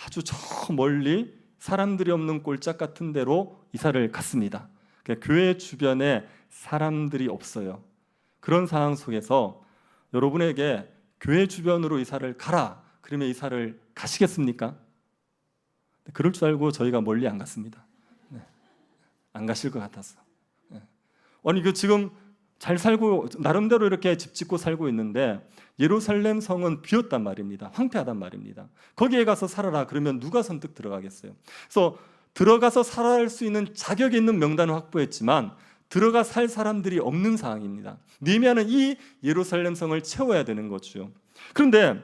아주 저 멀리 사람들이 없는 꼴짝 같은 데로 이사를 갔습니다. 그러니까 교회 주변에 사람들이 없어요. 그런 상황 속에서 여러분에게 교회 주변으로 이사를 가라 그러면 이사를 가시겠습니까? 그럴 줄 알고 저희가 멀리 안 갔습니다. 안 가실 것 같아서. 아니 지금 잘 살고 나름대로 이렇게 집 짓고 살고 있는데 예루살렘 성은 비었단 말입니다. 황폐하단 말입니다. 거기에 가서 살아라 그러면 누가 선뜻 들어가겠어요? 그래서 들어가서 살아갈 수 있는 자격이 있는 명단을 확보했지만 들어가 살 사람들이 없는 상황입니다. 느헤미야는 이 예루살렘 성을 채워야 되는 거죠. 그런데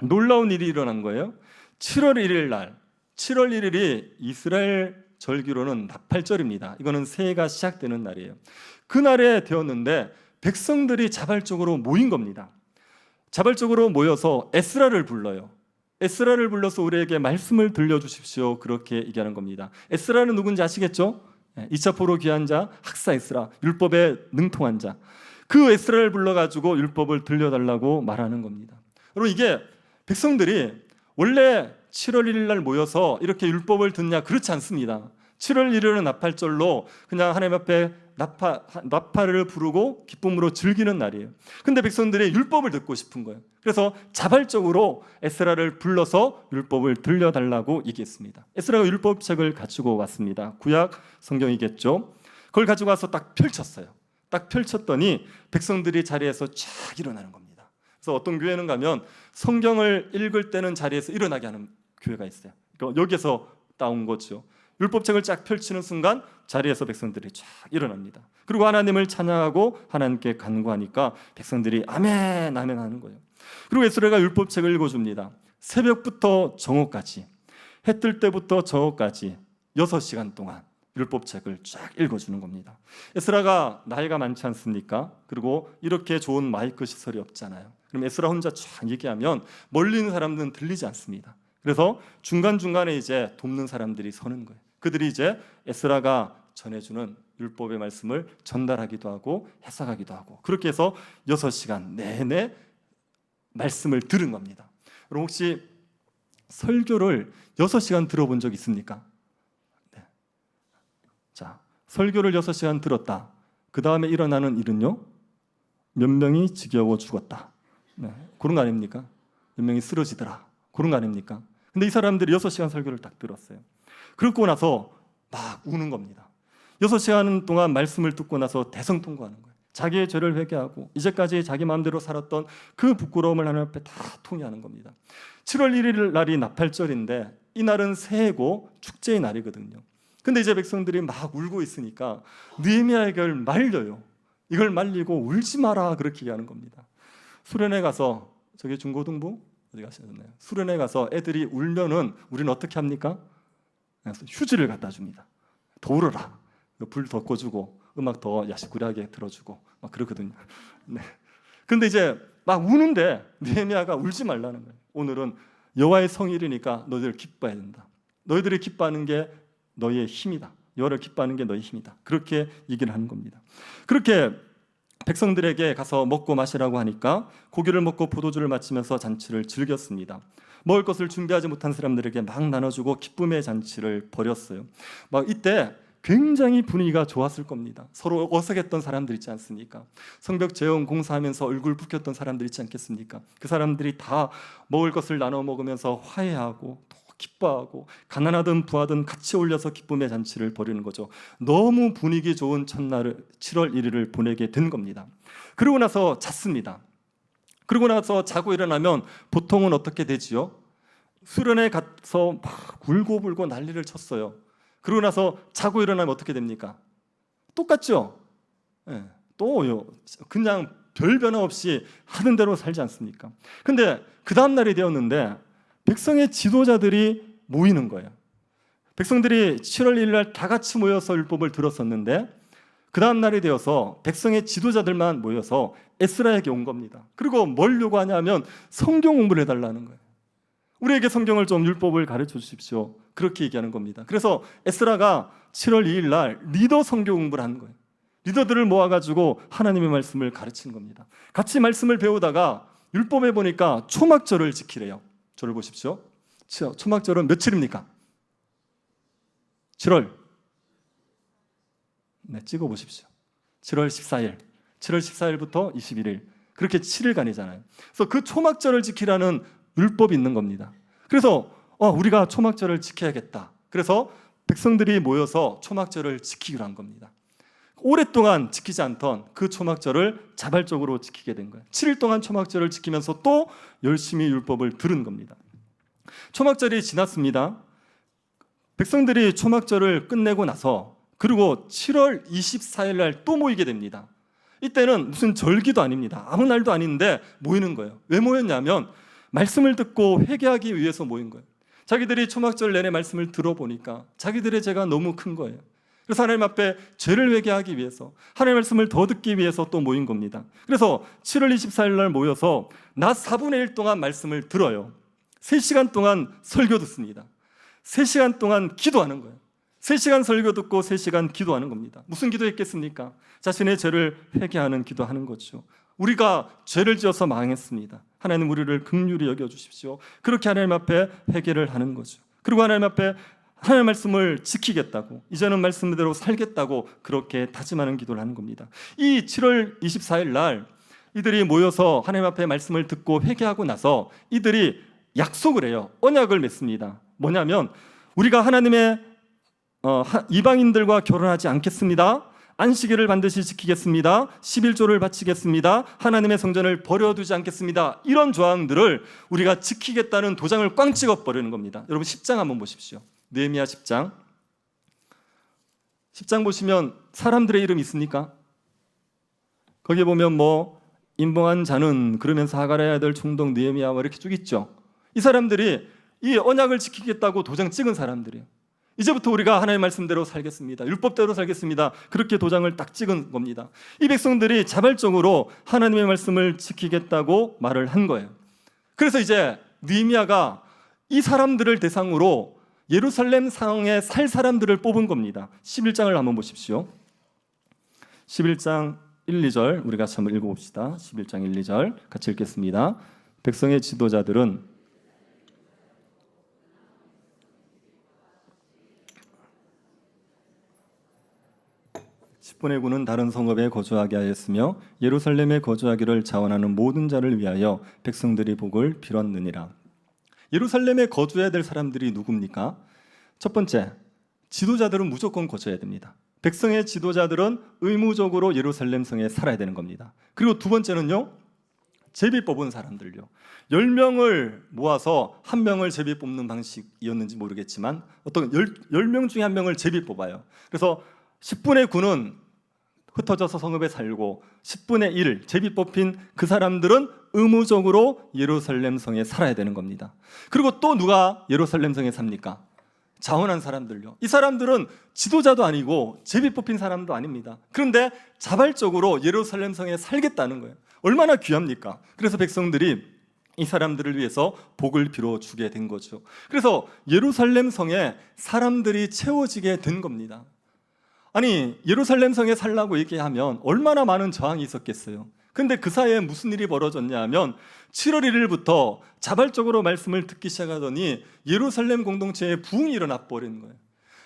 놀라운 일이 일어난 거예요. 7월 1일 날, 7월 1일이 이스라엘 절기로는 나팔절입니다. 이거는 새해가 시작되는 날이에요. 그날에 되었는데 백성들이 자발적으로 모인 겁니다. 자발적으로 모여서 에스라를 불러요. 에스라를 불러서 우리에게 말씀을 들려주십시오. 그렇게 얘기하는 겁니다. 에스라는 누군지 아시겠죠? 2차 포로 귀한 자 학사 에스라, 율법에 능통한 자. 그 에스라를 불러가지고 율법을 들려달라고 말하는 겁니다. 여러분 이게 백성들이 원래 7월 1일 날 모여서 이렇게 율법을 듣냐 그렇지 않습니다. 7월 1일은 나팔절로 그냥 하나님 앞에 나팔을 부르고 기쁨으로 즐기는 날이에요. 근데 백성들이 율법을 듣고 싶은 거예요. 그래서 자발적으로 에스라를 불러서 율법을 들려달라고 얘기했습니다. 에스라가 율법책을 가지고 왔습니다. 구약 성경이겠죠. 그걸 가지고 와서 딱 펼쳤어요. 딱 펼쳤더니 백성들이 자리에서 쫙 일어나는 겁니다. 그래서 어떤 교회는 가면 성경을 읽을 때는 자리에서 일어나게 하는 교회가 있어요. 그러니까 여기서 따온 거죠. 율법책을 쫙 펼치는 순간 자리에서 백성들이 쫙 일어납니다. 그리고 하나님을 찬양하고 하나님께 간구하니까 백성들이 아멘 아멘 하는 거예요. 그리고 에스라가 율법책을 읽어줍니다. 새벽부터 정오까지, 해 뜰 때부터 저녁까지 6시간 동안 율법책을 쫙 읽어주는 겁니다. 에스라가 나이가 많지 않습니까? 그리고 이렇게 좋은 마이크 시설이 없잖아요. 그럼 에스라 혼자 쫙 얘기하면 멀리 있는 사람들은 들리지 않습니다. 그래서 중간중간에 이제 돕는 사람들이 서는 거예요. 그들이 이제 에스라가 전해주는 율법의 말씀을 전달하기도 하고 해석하기도 하고 그렇게 해서 6시간 내내 말씀을 들은 겁니다. 여러분 혹시 설교를 6시간 들어본 적 있습니까? 네. 자, 설교를 6시간 들었다. 그 다음에 일어나는 일은요? 몇 명이 지겨워 죽었다. 네. 그런 거 아닙니까? 몇 명이 쓰러지더라. 그런 거 아닙니까? 근데 이 사람들이 6시간 설교를 딱 들었어요. 그러고 나서 막 우는 겁니다. 6시간 동안 말씀을 듣고 나서 대성통곡하는 거예요. 자기의 죄를 회개하고 이제까지 자기 마음대로 살았던 그 부끄러움을 하나님 앞에 다 통회하는 겁니다. 7월 1일 날이 나팔절인데 이 날은 새해고 축제의 날이거든요. 근데 이제 백성들이 막 울고 있으니까 느헤미야에게 이걸 말려요. 이걸 말리고 울지 마라 그렇게 얘기하는 겁니다. 수련회 가서 저기 중고등부 어디 가셨나요? 수련회 가서 애들이 울면은 우리는 어떻게 합니까? 그래서 휴지를 갖다 줍니다. 더 울어라. 불 더 꺼주고 음악 더 야식구리하게 들어주고 막 그러거든요. 네. 근데 이제 막 우는데 느헤미야가 울지 말라는 거예요. 오늘은 여호와의 성일이니까 너희들 기뻐해야 된다. 너희들이 기뻐하는 게 너희의 힘이다. 여호와를 기뻐하는 게 너희의 힘이다. 그렇게 얘기를 하는 겁니다. 그렇게 백성들에게 가서 먹고 마시라고 하니까 고기를 먹고 포도주를 마시면서 잔치를 즐겼습니다. 먹을 것을 준비하지 못한 사람들에게 막 나눠주고 기쁨의 잔치를 벌였어요. 막 이때 굉장히 분위기가 좋았을 겁니다. 서로 어색했던 사람들 있지 않습니까? 성벽 재원 공사하면서 얼굴 붉혔던 사람들 있지 않겠습니까? 그 사람들이 다 먹을 것을 나눠 먹으면서 화해하고 또 기뻐하고 가난하든 부하든 같이 올려서 기쁨의 잔치를 벌이는 거죠. 너무 분위기 좋은 첫날을 7월 1일을 보내게 된 겁니다. 그러고 나서 잤습니다. 그러고 나서 자고 일어나면 보통은 어떻게 되지요? 수련회 가서 막 울고불고 난리를 쳤어요. 그러고 나서 자고 일어나면 어떻게 됩니까? 똑같죠? 네, 또요. 그냥 별 변화 없이 하는 대로 살지 않습니까? 근데 그 다음 날이 되었는데 백성의 지도자들이 모이는 거예요. 백성들이 7월 1일 날 다 같이 모여서 율법을 들었었는데 그 다음 날이 되어서 백성의 지도자들만 모여서 에스라에게 온 겁니다. 그리고 뭘 요구하냐면 성경 공부를 해달라는 거예요. 우리에게 성경을 좀 율법을 가르쳐 주십시오. 그렇게 얘기하는 겁니다. 그래서 에스라가 7월 2일 날 리더 성경 공부를 하는 거예요. 리더들을 모아가지고 하나님의 말씀을 가르치는 겁니다. 같이 말씀을 배우다가 율법에 보니까 초막절을 지키래요. 저를 보십시오. 초막절은 며칠입니까? 7월. 네, 찍어보십시오. 7월 14일. 7월 14일부터 21일. 그렇게 7일간이잖아요. 그래서 그 초막절을 지키라는 율법이 있는 겁니다. 그래서 우리가 초막절을 지켜야겠다. 그래서 백성들이 모여서 초막절을 지키기로 한 겁니다. 오랫동안 지키지 않던 그 초막절을 자발적으로 지키게 된 거예요. 7일 동안 초막절을 지키면서 또 열심히 율법을 들은 겁니다. 초막절이 지났습니다. 백성들이 초막절을 끝내고 나서 그리고 7월 24일 날 또 모이게 됩니다. 이때는 무슨 절기도 아닙니다. 아무 날도 아닌데 모이는 거예요. 왜 모였냐면 말씀을 듣고 회개하기 위해서 모인 거예요. 자기들이 초막절 내내 말씀을 들어보니까 자기들의 죄가 너무 큰 거예요. 그래서 하나님 앞에 죄를 회개하기 위해서 하나님의 말씀을 더 듣기 위해서 또 모인 겁니다. 그래서 7월 24일 날 모여서 낮 4분의 1 동안 말씀을 들어요. 3시간 동안 설교 듣습니다. 3시간 동안 기도하는 거예요. 3시간 설교 듣고 3시간 기도하는 겁니다. 무슨 기도했겠습니까? 자신의 죄를 회개하는 기도하는 거죠. 우리가 죄를 지어서 망했습니다. 하나님 우리를 긍휼히 여겨주십시오. 그렇게 하나님 앞에 회개를 하는 거죠. 그리고 하나님 앞에 하나님의 말씀을 지키겠다고, 이제는 말씀대로 살겠다고 그렇게 다짐하는 기도를 하는 겁니다. 이 7월 24일 날 이들이 모여서 하나님 앞에 말씀을 듣고 회개하고 나서 이들이 약속을 해요. 언약을 맺습니다. 뭐냐면 우리가 하나님의 이방인들과 결혼하지 않겠습니다. 안식일을 반드시 지키겠습니다. 11조를 바치겠습니다. 하나님의 성전을 버려두지 않겠습니다. 이런 조항들을 우리가 지키겠다는 도장을 꽝 찍어버리는 겁니다. 여러분 10장 한번 보십시오. 느헤미야 10장. 10장 보시면 사람들의 이름 있습니까? 거기에 보면 인봉한 자는 그러면서 하갈의 아들 총독 느헤미야 이렇게 쭉 있죠. 이 사람들이 이 언약을 지키겠다고 도장 찍은 사람들이에요. 이제부터 우리가 하나님의 말씀대로 살겠습니다. 율법대로 살겠습니다. 그렇게 도장을 딱 찍은 겁니다. 이 백성들이 자발적으로 하나님의 말씀을 지키겠다고 말을 한 거예요. 그래서 이제 느헤미야가 이 사람들을 대상으로 예루살렘 상에 살 사람들을 뽑은 겁니다. 11장을 한번 보십시오. 11장 1, 2절 우리 같이 한번 읽어봅시다. 11장 1, 2절 같이 읽겠습니다. 백성의 지도자들은 10분의 9는 다른 성읍에 거주하게 하였으며 예루살렘에 거주하기를 자원하는 모든 자를 위하여 백성들이 복을 빌었느니라. 예루살렘에 거주해야 될 사람들이 누굽니까? 첫 번째, 지도자들은 무조건 거주해야 됩니다. 백성의 지도자들은 의무적으로 예루살렘 성에 살아야 되는 겁니다. 그리고 두 번째는요, 제비 뽑은 사람들요. 10명을 모아서 한 명을 제비 뽑는 방식이었는지 모르겠지만 어떤 10명 중에 한 명을 제비 뽑아요. 그래서 10분의 9는 흩어져서 성읍에 살고 10분의 1 제비 뽑힌 그 사람들은 의무적으로 예루살렘 성에 살아야 되는 겁니다. 그리고 또 누가 예루살렘 성에 삽니까? 자원한 사람들요. 이 사람들은 지도자도 아니고 제비 뽑힌 사람도 아닙니다. 그런데 자발적으로 예루살렘 성에 살겠다는 거예요. 얼마나 귀합니까? 그래서 백성들이 이 사람들을 위해서 복을 빌어주게 된 거죠. 그래서 예루살렘 성에 사람들이 채워지게 된 겁니다. 아니, 예루살렘 성에 살라고 얘기하면 얼마나 많은 저항이 있었겠어요. 근데 그 사이에 무슨 일이 벌어졌냐 하면 7월 1일부터 자발적으로 말씀을 듣기 시작하더니 예루살렘 공동체에 부흥이 일어나 버리는 거예요.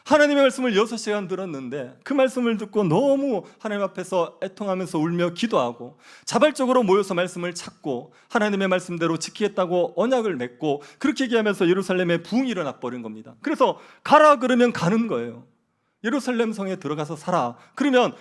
하나님의 말씀을 6시간 들었는데 그 말씀을 듣고 너무 하나님 앞에서 애통하면서 울며 기도하고 자발적으로 모여서 말씀을 찾고 하나님의 말씀대로 지키겠다고 언약을 맺고 그렇게 얘기하면서 예루살렘에 부흥이 일어나 버린 겁니다. 그래서 가라 그러면 가는 거예요. 예루살렘 성에 들어가서 살아. 그러면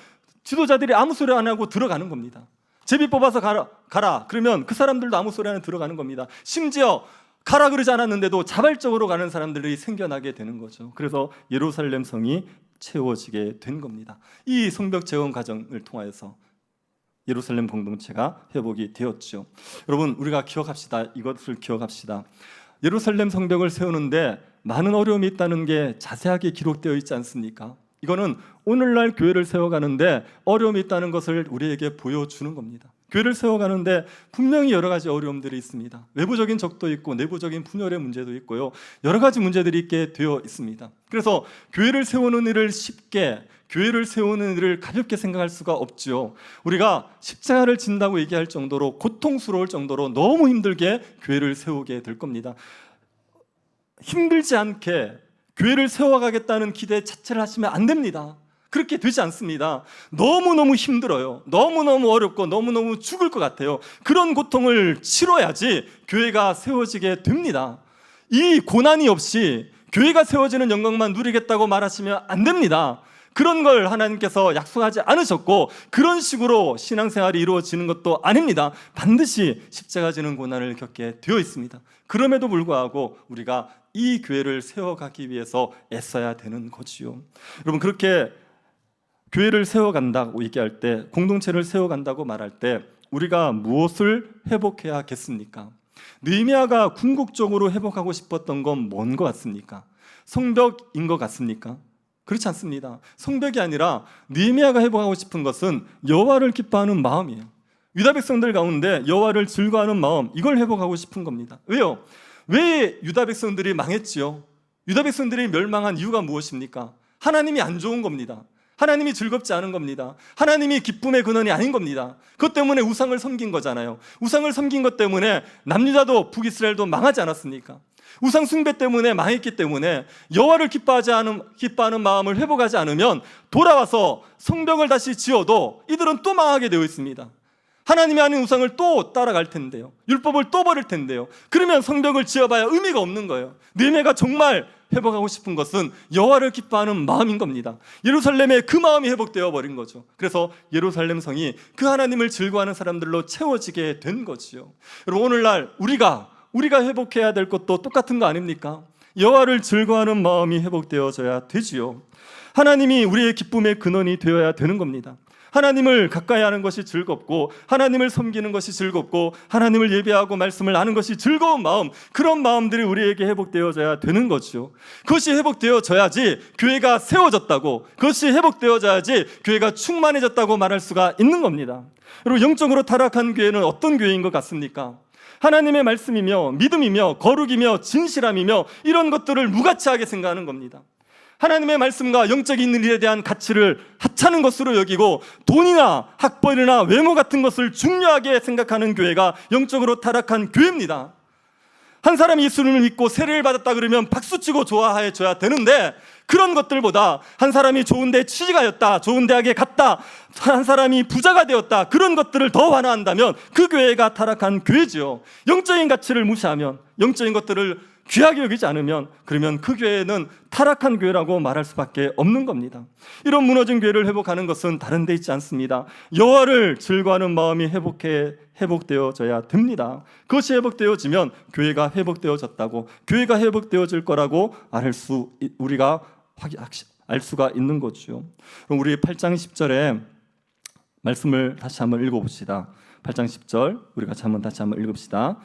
지도자들이 아무 소리 안 하고 들어가는 겁니다. 제비 뽑아서 가라. 그러면 그 사람들도 아무 소리 안 하고 들어가는 겁니다. 심지어 가라 그러지 않았는데도 자발적으로 가는 사람들이 생겨나게 되는 거죠. 그래서 예루살렘 성이 채워지게 된 겁니다. 이 성벽 재건 과정을 통하여서 예루살렘 공동체가 회복이 되었죠. 여러분, 우리가 기억합시다. 이것을 기억합시다. 예루살렘 성벽을 세우는데 많은 어려움이 있다는 게 자세하게 기록되어 있지 않습니까? 이거는 오늘날 교회를 세워가는데 어려움이 있다는 것을 우리에게 보여주는 겁니다. 교회를 세워가는데 분명히 여러 가지 어려움들이 있습니다. 외부적인 적도 있고 내부적인 분열의 문제도 있고요. 여러 가지 문제들이 있게 되어 있습니다. 그래서 교회를 세우는 일을 쉽게, 교회를 세우는 일을 가볍게 생각할 수가 없죠. 우리가 십자가를 진다고 얘기할 정도로 고통스러울 정도로 너무 힘들게 교회를 세우게 될 겁니다. 힘들지 않게 교회를 세워가겠다는 기대 자체를 하시면 안 됩니다. 그렇게 되지 않습니다. 너무너무 힘들어요. 너무너무 어렵고 너무너무 죽을 것 같아요. 그런 고통을 치러야지 교회가 세워지게 됩니다. 이 고난이 없이 교회가 세워지는 영광만 누리겠다고 말하시면 안 됩니다. 그런 걸 하나님께서 약속하지 않으셨고 그런 식으로 신앙생활이 이루어지는 것도 아닙니다. 반드시 십자가 지는 고난을 겪게 되어 있습니다. 그럼에도 불구하고 우리가 이 교회를 세워가기 위해서 애써야 되는 거지요. 여러분, 그렇게 교회를 세워간다고 얘기할 때, 공동체를 세워간다고 말할 때 우리가 무엇을 회복해야겠습니까? 느헤미야가 궁극적으로 회복하고 싶었던 건 뭔 것 같습니까? 성벽인 것 같습니까? 그렇지 않습니다. 성벽이 아니라 느헤미야가 회복하고 싶은 것은 여호와를 기뻐하는 마음이에요. 유다 백성들 가운데 여호와를 즐거워하는 마음, 이걸 회복하고 싶은 겁니다. 왜요? 왜 유다 백성들이 망했지요? 유다 백성들이 멸망한 이유가 무엇입니까? 하나님이 안 좋은 겁니다. 하나님이 즐겁지 않은 겁니다. 하나님이 기쁨의 근원이 아닌 겁니다. 그것 때문에 우상을 섬긴 거잖아요. 우상을 섬긴 것 때문에 남유다도 북이스라엘도 망하지 않았습니까? 우상 숭배 때문에 망했기 때문에 여호와를 기뻐하는 마음을 회복하지 않으면 돌아와서 성벽을 다시 지어도 이들은 또 망하게 되어 있습니다. 하나님이 아닌 우상을 또 따라갈 텐데요. 율법을 또 버릴 텐데요. 그러면 성벽을 지어봐야 의미가 없는 거예요. 느헤미야가 정말 회복하고 싶은 것은 여호와를 기뻐하는 마음인 겁니다. 예루살렘에 그 마음이 회복되어 버린 거죠. 그래서 예루살렘 성이 그 하나님을 즐거워하는 사람들로 채워지게 된 거지요. 여러분, 오늘날 우리가 회복해야 될 것도 똑같은 거 아닙니까? 여호와를 즐거워하는 마음이 회복되어져야 되지요. 하나님이 우리의 기쁨의 근원이 되어야 되는 겁니다. 하나님을 가까이 하는 것이 즐겁고 하나님을 섬기는 것이 즐겁고 하나님을 예배하고 말씀을 아는 것이 즐거운 마음, 그런 마음들이 우리에게 회복되어져야 되는 거죠. 그것이 회복되어져야지 교회가 세워졌다고, 그것이 회복되어져야지 교회가 충만해졌다고 말할 수가 있는 겁니다. 여러분, 영적으로 타락한 교회는 어떤 교회인 것 같습니까? 하나님의 말씀이며 믿음이며 거룩이며 진실함이며 이런 것들을 무가치하게 생각하는 겁니다. 하나님의 말씀과 영적인 일에 대한 가치를 하찮은 것으로 여기고 돈이나 학벌이나 외모 같은 것을 중요하게 생각하는 교회가 영적으로 타락한 교회입니다. 한 사람이 예수님을 믿고 세례를 받았다 그러면 박수치고 좋아해 줘야 되는데, 그런 것들보다 한 사람이 좋은 데 취직하였다, 좋은 대학에 갔다, 한 사람이 부자가 되었다, 그런 것들을 더 환호한다면 그 교회가 타락한 교회지요. 영적인 가치를 무시하면, 영적인 것들을 귀하게 여기지 않으면, 그러면 그 교회는 타락한 교회라고 말할 수밖에 없는 겁니다. 이런 무너진 교회를 회복하는 것은 다른 데 있지 않습니다. 여호와를 즐거워하는 마음이 회복되어져야 됩니다. 그것이 회복되어지면 교회가 회복되어졌다고, 교회가 회복되어질 거라고 우리가 알 수가 있는 거죠. 그럼 우리 8장 10절에 말씀을 다시 한번 읽어봅시다. 8장 10절 우리가 다시 한번 읽읍시다.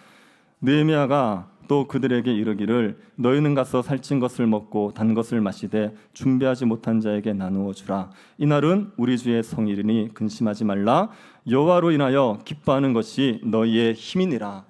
느헤미야가 또 그들에게 이르기를 너희는 가서 살찐 것을 먹고 단 것을 마시되 준비하지 못한 자에게 나누어 주라. 이날은 우리 주의 성일이니 근심하지 말라. 여호와로 인하여 기뻐하는 것이 너희의 힘이니라.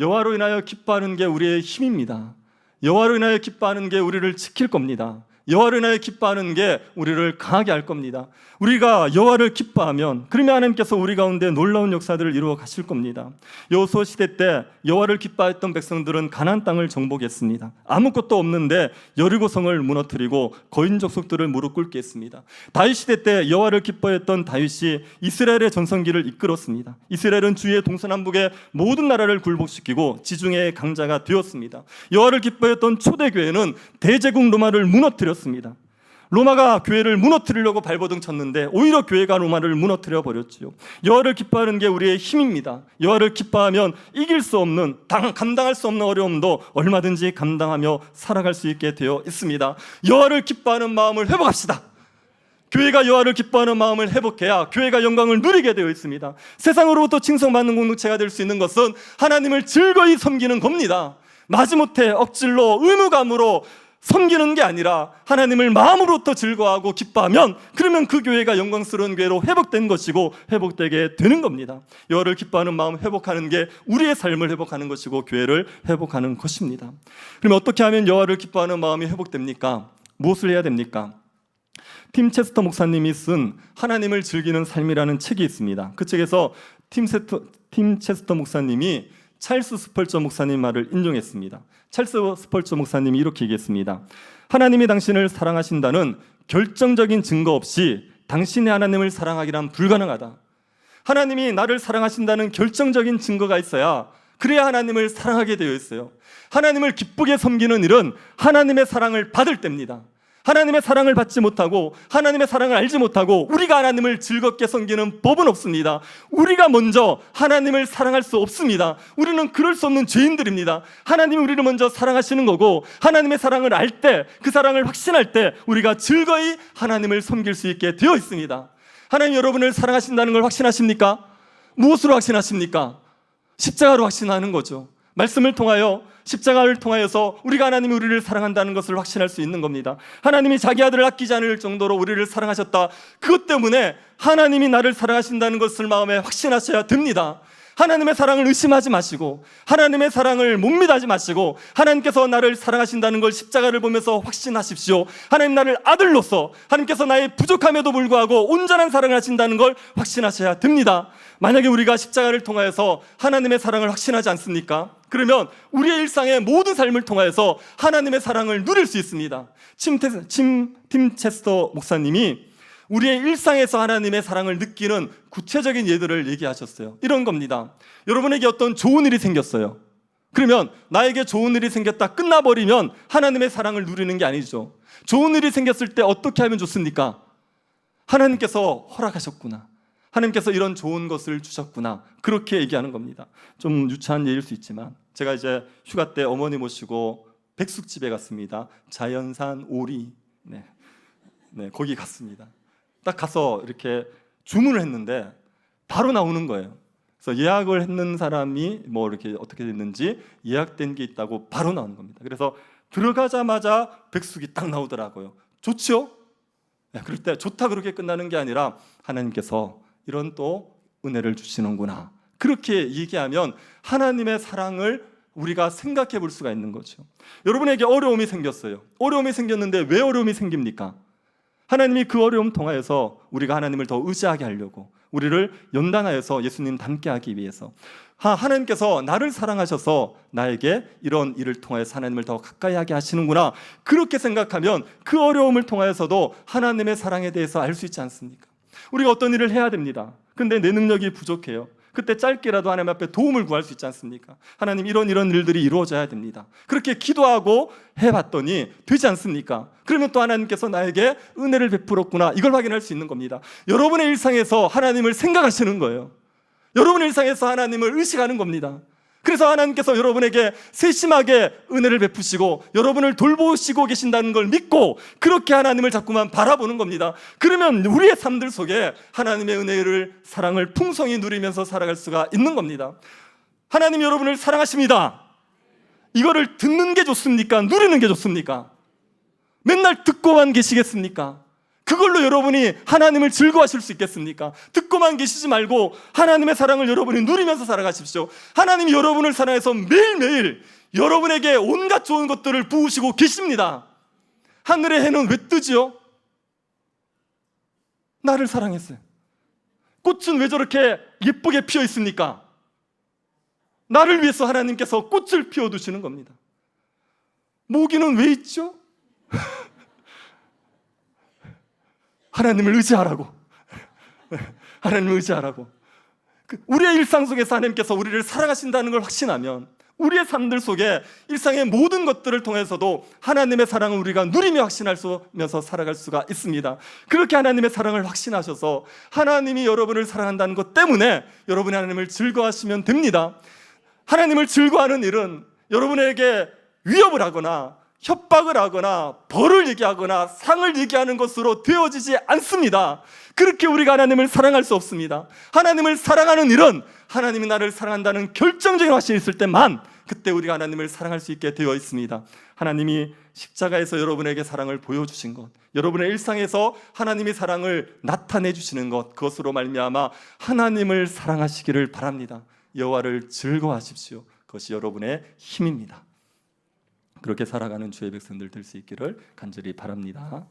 여호와로 인하여 기뻐하는 게 우리의 힘입니다. 여호와로 인하여 기뻐하는 게 우리를 지킬 겁니다. 여호와를 인하여 기뻐하는 게 우리를 강하게 할 겁니다. 우리가 여호와를 기뻐하면 그러면 하나님께서 우리 가운데 놀라운 역사들을 이루어 가실 겁니다. 여호수아 시대 때 여호와를 기뻐했던 백성들은 가나안 땅을 정복했습니다. 아무것도 없는데 여리고성을 무너뜨리고 거인 족속들을 무릎 꿇게 했습니다. 다윗 시대 때 여호와를 기뻐했던 다윗이 이스라엘의 전성기를 이끌었습니다. 이스라엘은 주위의 동서남북의 모든 나라를 굴복시키고 지중해의 강자가 되었습니다. 여호와를 기뻐했던 초대교회는 대제국 로마를 무너뜨렸습니다. 로마가 교회를 무너뜨리려고 발버둥 쳤는데 오히려 교회가 로마를 무너뜨려 버렸지요. 여호와를 기뻐하는 게 우리의 힘입니다. 여호와를 기뻐하면 이길 수 없는, 감당할 수 없는 어려움도 얼마든지 감당하며 살아갈 수 있게 되어 있습니다. 여호와를 기뻐하는 마음을 회복합시다. 교회가 여호와를 기뻐하는 마음을 회복해야 교회가 영광을 누리게 되어 있습니다. 세상으로부터 칭송받는 공동체가 될 수 있는 것은 하나님을 즐거이 섬기는 겁니다. 마지못해 억질로 의무감으로 섬기는 게 아니라 하나님을 마음으로부터 즐거워하고 기뻐하면 그러면 그 교회가 영광스러운 교회로 회복된 것이고 회복되게 되는 겁니다. 여호와를 기뻐하는 마음 회복하는 게 우리의 삶을 회복하는 것이고 교회를 회복하는 것입니다. 그러면 어떻게 하면 여호와를 기뻐하는 마음이 회복됩니까? 무엇을 해야 됩니까? 팀 체스터 목사님이 쓴 하나님을 즐기는 삶이라는 책이 있습니다. 그 책에서 팀 체스터 목사님이 찰스 스펄저 목사님 말을 인용했습니다. 찰스 스펄저 목사님이 이렇게 얘기했습니다. 하나님이 당신을 사랑하신다는 결정적인 증거 없이 당신의 하나님을 사랑하기란 불가능하다. 하나님이 나를 사랑하신다는 결정적인 증거가 있어야 그래야 하나님을 사랑하게 되어 있어요. 하나님을 기쁘게 섬기는 일은 하나님의 사랑을 받을 때입니다. 하나님의 사랑을 받지 못하고 하나님의 사랑을 알지 못하고 우리가 하나님을 즐겁게 섬기는 법은 없습니다. 우리가 먼저 하나님을 사랑할 수 없습니다. 우리는 그럴 수 없는 죄인들입니다. 하나님이 우리를 먼저 사랑하시는 거고 하나님의 사랑을 알 때, 그 사랑을 확신할 때 우리가 즐거이 하나님을 섬길 수 있게 되어 있습니다. 하나님 여러분을 사랑하신다는 걸 확신하십니까? 무엇으로 확신하십니까? 십자가로 확신하는 거죠. 말씀을 통하여, 십자가를 통하여서 우리가 하나님이 우리를 사랑한다는 것을 확신할 수 있는 겁니다. 하나님이 자기 아들을 아끼지 않을 정도로 우리를 사랑하셨다. 그것 때문에 하나님이 나를 사랑하신다는 것을 마음에 확신하셔야 됩니다. 하나님의 사랑을 의심하지 마시고 하나님의 사랑을 못 믿지 마시고 하나님께서 나를 사랑하신다는 걸 십자가를 보면서 확신하십시오. 하나님 나를 아들로서 하나님께서 나의 부족함에도 불구하고 온전한 사랑을 하신다는 걸 확신하셔야 됩니다. 만약에 우리가 십자가를 통하여서 하나님의 사랑을 확신하지 않습니까? 그러면 우리의 일상의 모든 삶을 통하여서 하나님의 사랑을 누릴 수 있습니다. 팀 체스터 목사님이 우리의 일상에서 하나님의 사랑을 느끼는 구체적인 예들을 얘기하셨어요. 이런 겁니다. 여러분에게 어떤 좋은 일이 생겼어요. 그러면 나에게 좋은 일이 생겼다 끝나버리면 하나님의 사랑을 누리는 게 아니죠. 좋은 일이 생겼을 때 어떻게 하면 좋습니까? 하나님께서 허락하셨구나, 하나님께서 이런 좋은 것을 주셨구나, 그렇게 얘기하는 겁니다. 좀 유치한 예일 수 있지만 제가 이제 휴가 때 어머니 모시고 백숙집에 갔습니다. 자연산 오리, 거기 갔습니다. 딱 가서 이렇게 주문을 했는데 바로 나오는 거예요. 그래서 예약을 했는 사람이 뭐 이렇게 어떻게 됐는지 예약된 게 있다고 바로 나오는 겁니다. 그래서 들어가자마자 백숙이 딱 나오더라고요. 좋죠? 그럴 때 좋다 그렇게 끝나는 게 아니라 하나님께서 이런 또 은혜를 주시는구나, 그렇게 얘기하면 하나님의 사랑을 우리가 생각해 볼 수가 있는 거죠. 여러분에게 어려움이 생겼어요. 어려움이 생겼는데 왜 어려움이 생깁니까? 하나님이 그 어려움 통하여서 우리가 하나님을 더 의지하게 하려고, 우리를 연단하여서 예수님 닮게 하기 위해서, 하나님께서 나를 사랑하셔서 나에게 이런 일을 통하여서 하나님을 더 가까이 하게 하시는구나, 그렇게 생각하면 그 어려움을 통하여서도 하나님의 사랑에 대해서 알 수 있지 않습니까? 우리가 어떤 일을 해야 됩니다. 근데 내 능력이 부족해요. 그때 짧게라도 하나님 앞에 도움을 구할 수 있지 않습니까? 하나님 이런 일들이 이루어져야 됩니다. 그렇게 기도하고 해봤더니 되지 않습니까? 그러면 또 하나님께서 나에게 은혜를 베풀었구나, 이걸 확인할 수 있는 겁니다. 여러분의 일상에서 하나님을 생각하시는 거예요. 여러분의 일상에서 하나님을 의식하는 겁니다. 그래서 하나님께서 여러분에게 세심하게 은혜를 베푸시고 여러분을 돌보시고 계신다는 걸 믿고 그렇게 하나님을 자꾸만 바라보는 겁니다. 그러면 우리의 삶들 속에 하나님의 은혜를, 사랑을 풍성히 누리면서 살아갈 수가 있는 겁니다. 하나님이 여러분을 사랑하십니다. 이거를 듣는 게 좋습니까? 누리는 게 좋습니까? 맨날 듣고만 계시겠습니까? 그걸로 여러분이 하나님을 즐거워하실 수 있겠습니까? 듣고만 계시지 말고 하나님의 사랑을 여러분이 누리면서 살아가십시오. 하나님이 여러분을 사랑해서 매일매일 여러분에게 온갖 좋은 것들을 부으시고 계십니다. 하늘의 해는 왜 뜨지요? 나를 사랑했어요. 꽃은 왜 저렇게 예쁘게 피어 있습니까? 나를 위해서 하나님께서 꽃을 피워두시는 겁니다. 모기는 왜 있죠? 하나님을 의지하라고. 하나님을 의지하라고. 우리의 일상 속에서 하나님께서 우리를 사랑하신다는 걸 확신하면 우리의 삶들 속에 일상의 모든 것들을 통해서도 하나님의 사랑을 우리가 누리며 확신하면서 살아갈 수가 있습니다. 그렇게 하나님의 사랑을 확신하셔서 하나님이 여러분을 사랑한다는 것 때문에 여러분이 하나님을 즐거워하시면 됩니다. 하나님을 즐거워하는 일은 여러분에게 위협을 하거나 협박을 하거나 벌을 얘기하거나 상을 얘기하는 것으로 되어지지 않습니다. 그렇게 우리가 하나님을 사랑할 수 없습니다. 하나님을 사랑하는 일은 하나님이 나를 사랑한다는 결정적인 확신이 있을 때만 그때 우리가 하나님을 사랑할 수 있게 되어 있습니다. 하나님이 십자가에서 여러분에게 사랑을 보여주신 것, 여러분의 일상에서 하나님이 사랑을 나타내 주시는 것, 그것으로 말미암아 하나님을 사랑하시기를 바랍니다. 여호와를 즐거워하십시오. 그것이 여러분의 힘입니다. 그렇게 살아가는 주의 백성들 될 수 있기를 간절히 바랍니다.